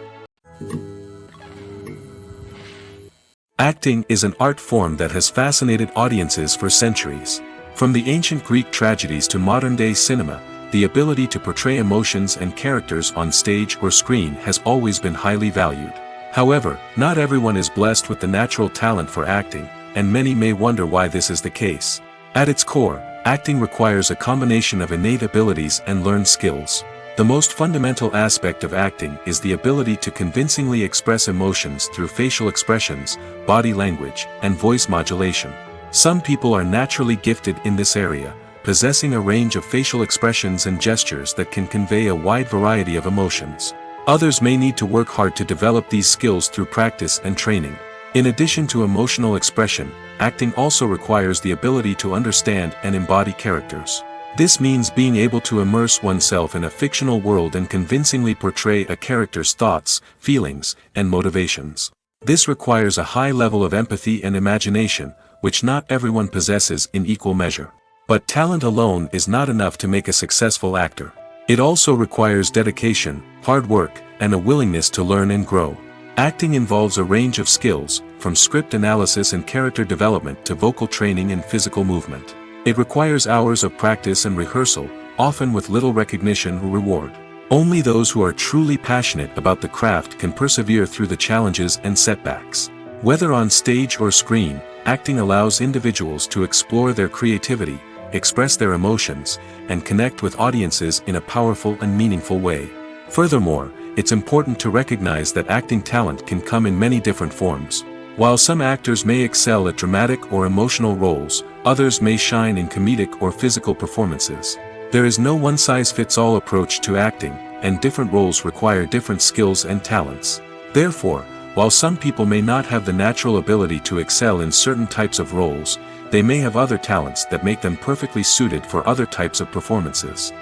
Acting is an art form that has fascinated audiences for centuries. From the ancient Greek tragedies to modern-day cinema, the ability to portray emotions and characters on stage or screen has always been highly valued. However, not everyone is blessed with the natural talent for acting, and many may wonder why this is the case. At its core, acting requires a combination of innate abilities and learned skills. The most fundamental aspect of acting is the ability to convincingly express emotions through facial expressions, body language, and voice modulation. Some people are naturally gifted in this area, possessing a range of facial expressions and gestures that can convey a wide variety of emotions. Others may need to work hard to develop these skills through practice and training. In addition to emotional expression, acting also requires the ability to understand and embody characters. This means being able to immerse oneself in a fictional world and convincingly portray a character's thoughts, feelings, and motivations. This requires a high level of empathy and imagination, which not everyone possesses in equal measure. But talent alone is not enough to make a successful actor. It also requires dedication, hard work, and a willingness to learn and grow. Acting involves a range of skills, from script analysis and character development to vocal training and physical movement. It requires hours of practice and rehearsal, often with little recognition or reward. Only those who are truly passionate about the craft can persevere through the challenges and setbacks. Whether on stage or screen, acting allows individuals to explore their creativity, express their emotions, and connect with audiences in a powerful and meaningful way. Furthermore, it's important to recognize that acting talent can come in many different forms. While some actors may excel at dramatic or emotional roles, others may shine in comedic or physical performances. There is no one-size-fits-all approach to acting, and different roles require different skills and talents. Therefore, while some people may not have the natural ability to excel in certain types of roles, they may have other talents that make them perfectly suited for other types of performances.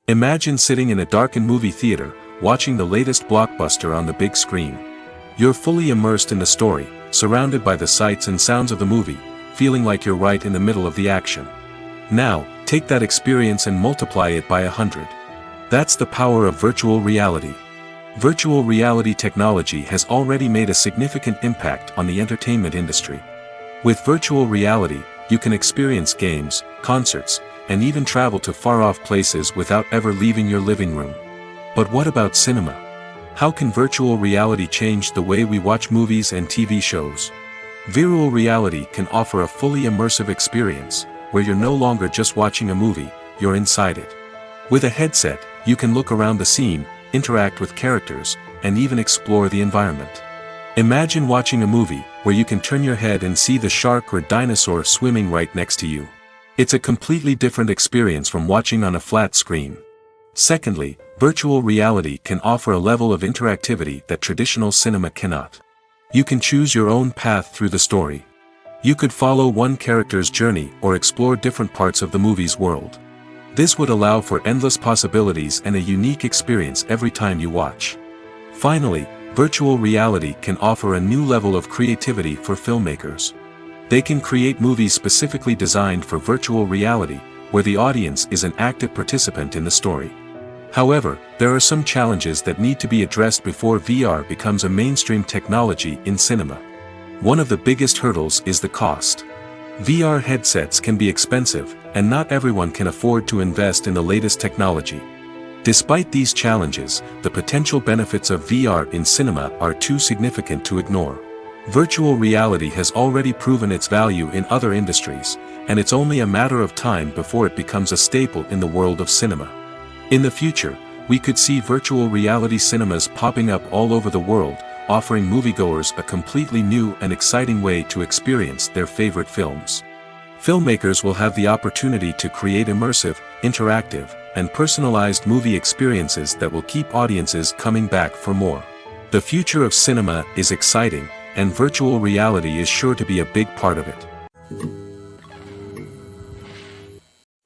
Imagine sitting in a darkened movie theater, watching the latest blockbuster on the big screen. You're fully immersed in the story, surrounded by the sights and sounds of the movie, feeling like you're right in the middle of the action. Now, take that experience and multiply it by 100. That's the power of virtual reality. Virtual reality technology has already made a significant impact on the entertainment industry. With virtual reality, you can experience games, concerts, and even travel to far-off places without ever leaving your living room. But what about cinema? How can virtual reality change the way we watch movies and TV shows? Virtual reality can offer a fully immersive experience, where you're no longer just watching a movie, you're inside it. With a headset, you can look around the scene, interact with characters, and even explore the environment. Imagine watching a movie where you can turn your head and see the shark or dinosaur swimming right next to you. It's a completely different experience from watching on a flat screen. Secondly, virtual reality can offer a level of interactivity that traditional cinema cannot. You can choose your own path through the story. You could follow one character's journey or explore different parts of the movie's world. This would allow for endless possibilities and a unique experience every time you watch. Finally, virtual reality can offer a new level of creativity for filmmakers. They can create movies specifically designed for virtual reality, where the audience is an active participant in the story. However, there are some challenges that need to be addressed before VR becomes a mainstream technology in cinema. One of the biggest hurdles is the cost. VR headsets can be expensive, and not everyone can afford to invest in the latest technology. Despite these challenges, the potential benefits of VR in cinema are too significant to ignore. Virtual reality has already proven its value in other industries, and it's only a matter of time before it becomes a staple in the world of cinema. In the future, we could see virtual reality cinemas popping up all over the world, offering moviegoers a completely new and exciting way to experience their favorite films. Filmmakers will have the opportunity to create immersive, interactive, and personalized movie experiences that will keep audiences coming back for more. The future of cinema is exciting, and virtual reality is sure to be a big part of it.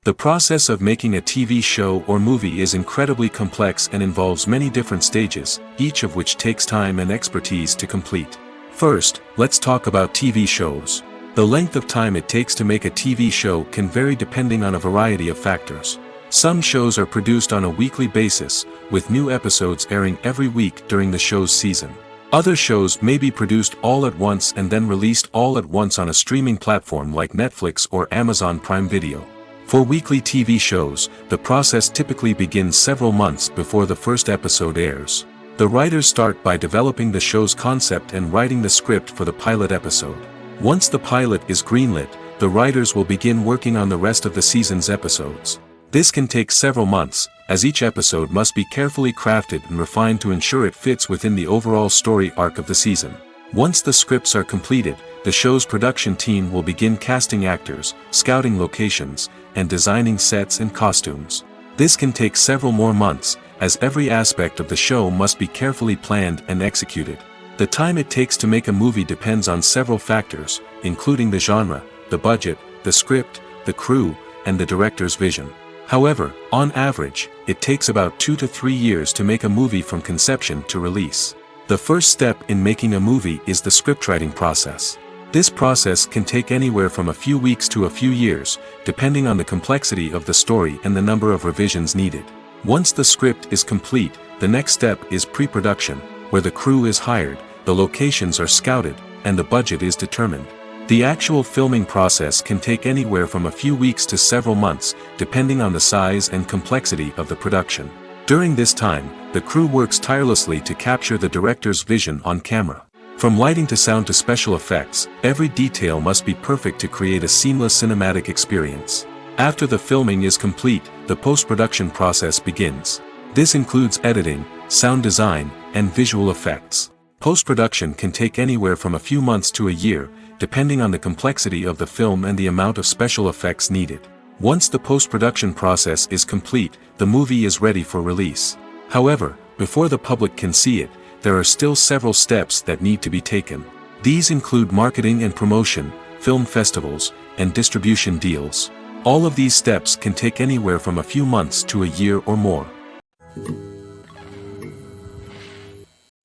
The process of making a TV show or movie is incredibly complex and involves many different stages, each of which takes time and expertise to complete. First, let's talk about TV shows. The length of time it takes to make a TV show can vary depending on a variety of factors. Some shows are produced on a weekly basis, with new episodes airing every week during the show's season. Other shows may be produced all at once and then released all at once on a streaming platform like Netflix or Amazon Prime Video. For weekly TV shows, the process typically begins several months before the first episode airs. The writers start by developing the show's concept and writing the script for the pilot episode. Once the pilot is greenlit, the writers will begin working on the rest of the season's episodes. This can take several months, as each episode must be carefully crafted and refined to ensure it fits within the overall story arc of the season. Once the scripts are completed, the show's production team will begin casting actors, scouting locations, and designing sets and costumes. This can take several more months, as every aspect of the show must be carefully planned and executed. The time it takes to make a movie depends on several factors, including the genre, the budget, the script, the crew, and the director's vision. However, on average, it takes about 2 to 3 years to make a movie from conception to release. The first step in making a movie is the scriptwriting process. This process can take anywhere from a few weeks to a few years, depending on the complexity of the story and the number of revisions needed. Once the script is complete, the next step is pre-production, where the crew is hired, the locations are scouted, and the budget is determined. The actual filming process can take anywhere from a few weeks to several months, depending on the size and complexity of the production. During this time, the crew works tirelessly to capture the director's vision on camera. From lighting to sound to special effects, every detail must be perfect to create a seamless cinematic experience. After the filming is complete, the post-production process begins. This includes editing, sound design, and visual effects. Post-production can take anywhere from a few months to a year, depending on the complexity of the film and the amount of special effects needed. Once the post-production process is complete, the movie is ready for release. However, before the public can see it, there are still several steps that need to be taken. These include marketing and promotion, film festivals, and distribution deals. All of these steps can take anywhere from a few months to a year or more.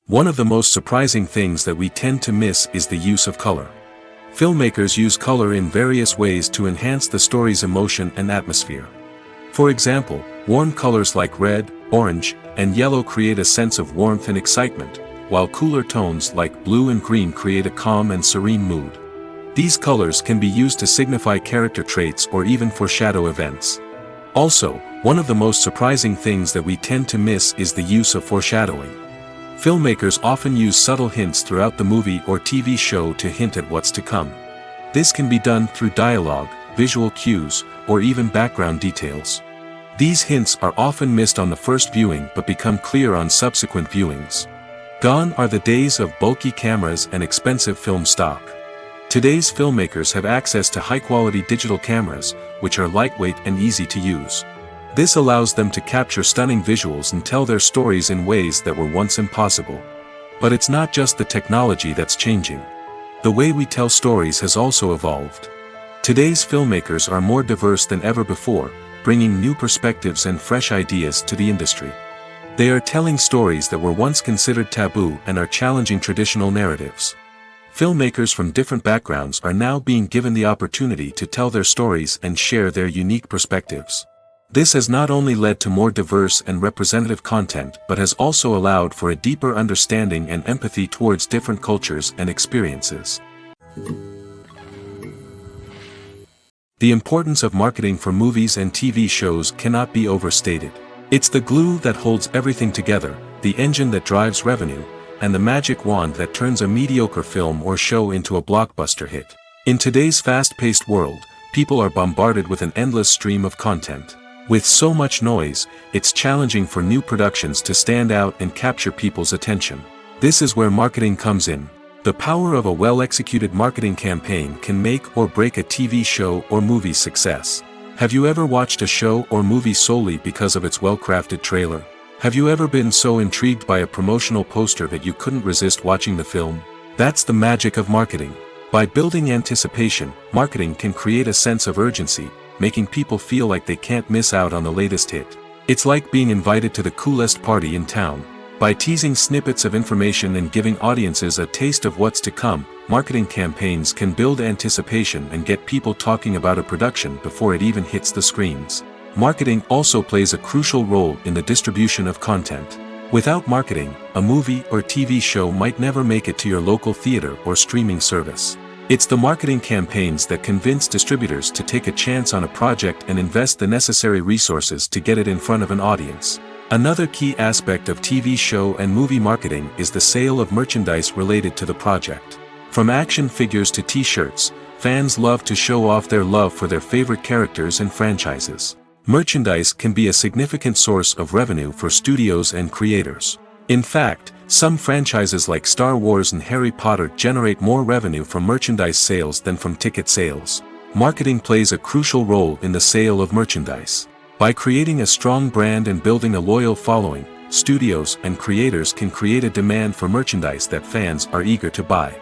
One of the most surprising things that we tend to miss is the use of color. Filmmakers use color in various ways to enhance the story's emotion and atmosphere. For example, warm colors like red, orange, and yellow create a sense of warmth and excitement, while cooler tones like blue and green create a calm and serene mood. These colors can be used to signify character traits or even foreshadow events. Also, one of the most surprising things that we tend to miss is the use of foreshadowing. Filmmakers often use subtle hints throughout the movie or TV show to hint at what's to come. This can be done through dialogue, visual cues, or even background details. These hints are often missed on the first viewing but become clear on subsequent viewings. Gone are the days of bulky cameras and expensive film stock. Today's filmmakers have access to high-quality digital cameras, which are lightweight and easy to use. This allows them to capture stunning visuals and tell their stories in ways that were once impossible. But it's not just the technology that's changing. The way we tell stories has also evolved. Today's filmmakers are more diverse than ever before, bringing new perspectives and fresh ideas to the industry. They are telling stories that were once considered taboo and are challenging traditional narratives. Filmmakers from different backgrounds are now being given the opportunity to tell their stories and share their unique perspectives. This has not only led to more diverse and representative content but has also allowed for a deeper understanding and empathy towards different cultures and experiences. The importance of marketing for movies and TV shows cannot be overstated. It's the glue that holds everything together, the engine that drives revenue, and the magic wand that turns a mediocre film or show into a blockbuster hit. In today's fast-paced world, people are bombarded with an endless stream of content. With so much noise, it's challenging for new productions to stand out and capture people's attention. This is where marketing comes in. The power of a well-executed marketing campaign can make or break a TV show or movie's success. Have you ever watched a show or movie solely because of its well-crafted trailer? Have you ever been so intrigued by a promotional poster that you couldn't resist watching the film? That's the magic of marketing. By building anticipation, marketing can create a sense of urgency, making people feel like they can't miss out on the latest hit. It's like being invited to the coolest party in town. By teasing snippets of information and giving audiences a taste of what's to come, marketing campaigns can build anticipation and get people talking about a production before it even hits the screens. Marketing also plays a crucial role in the distribution of content. Without marketing, a movie or TV show might never make it to your local theater or streaming service. It's the marketing campaigns that convince distributors to take a chance on a project and invest the necessary resources to get it in front of an audience. Another key aspect of TV show and movie marketing is the sale of merchandise related to the project. From action figures to t-shirts, fans love to show off their love for their favorite characters and franchises. Merchandise can be a significant source of revenue for studios and creators. In fact, some franchises like Star Wars and Harry Potter generate more revenue from merchandise sales than from ticket sales. Marketing plays a crucial role in the sale of merchandise. By creating a strong brand and building a loyal following, studios and creators can create a demand for merchandise that fans are eager to buy.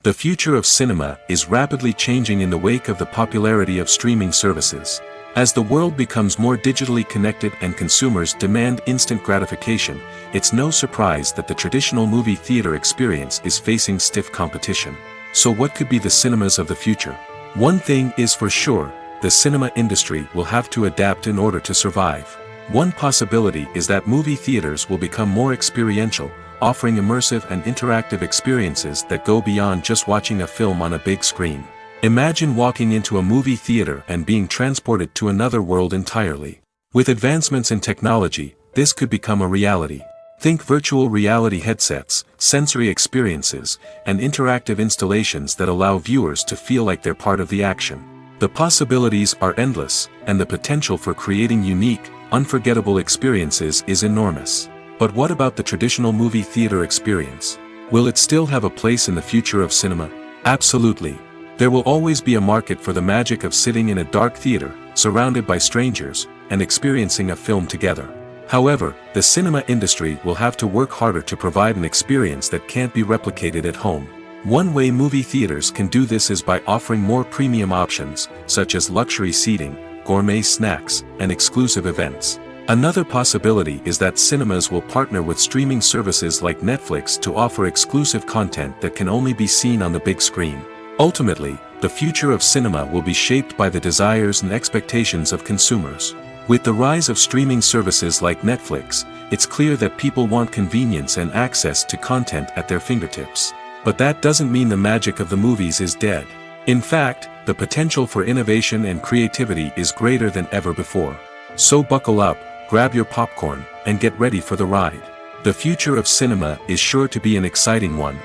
The future of cinema is rapidly changing in the wake of the popularity of streaming services. As the world becomes more digitally connected and consumers demand instant gratification, it's no surprise that the traditional movie theater experience is facing stiff competition. So what could be the cinemas of the future? One thing is for sure, the cinema industry will have to adapt in order to survive. One possibility is that movie theaters will become more experiential, offering immersive and interactive experiences that go beyond just watching a film on a big screen. Imagine walking into a movie theater and being transported to another world entirely. With advancements in technology, this could become a reality. Think virtual reality headsets, sensory experiences, and interactive installations that allow viewers to feel like they're part of the action. The possibilities are endless, and the potential for creating unique, unforgettable experiences is enormous. But what about the traditional movie theater experience? Will it still have a place in the future of cinema? Absolutely. There will always be a market for the magic of sitting in a dark theater, surrounded by strangers, and experiencing a film together. However, the cinema industry will have to work harder to provide an experience that can't be replicated at home. One way movie theaters can do this is by offering more premium options, such as luxury seating, gourmet snacks, and exclusive events. Another possibility is that cinemas will partner with streaming services like Netflix to offer exclusive content that can only be seen on the big screen. Ultimately, the future of cinema will be shaped by the desires and expectations of consumers. With the rise of streaming services like Netflix, it's clear that people want convenience and access to content at their fingertips. But that doesn't mean the magic of the movies is dead. In fact, the potential for innovation and creativity is greater than ever before. So buckle up, grab your popcorn, and get ready for the ride. The future of cinema is sure to be an exciting one.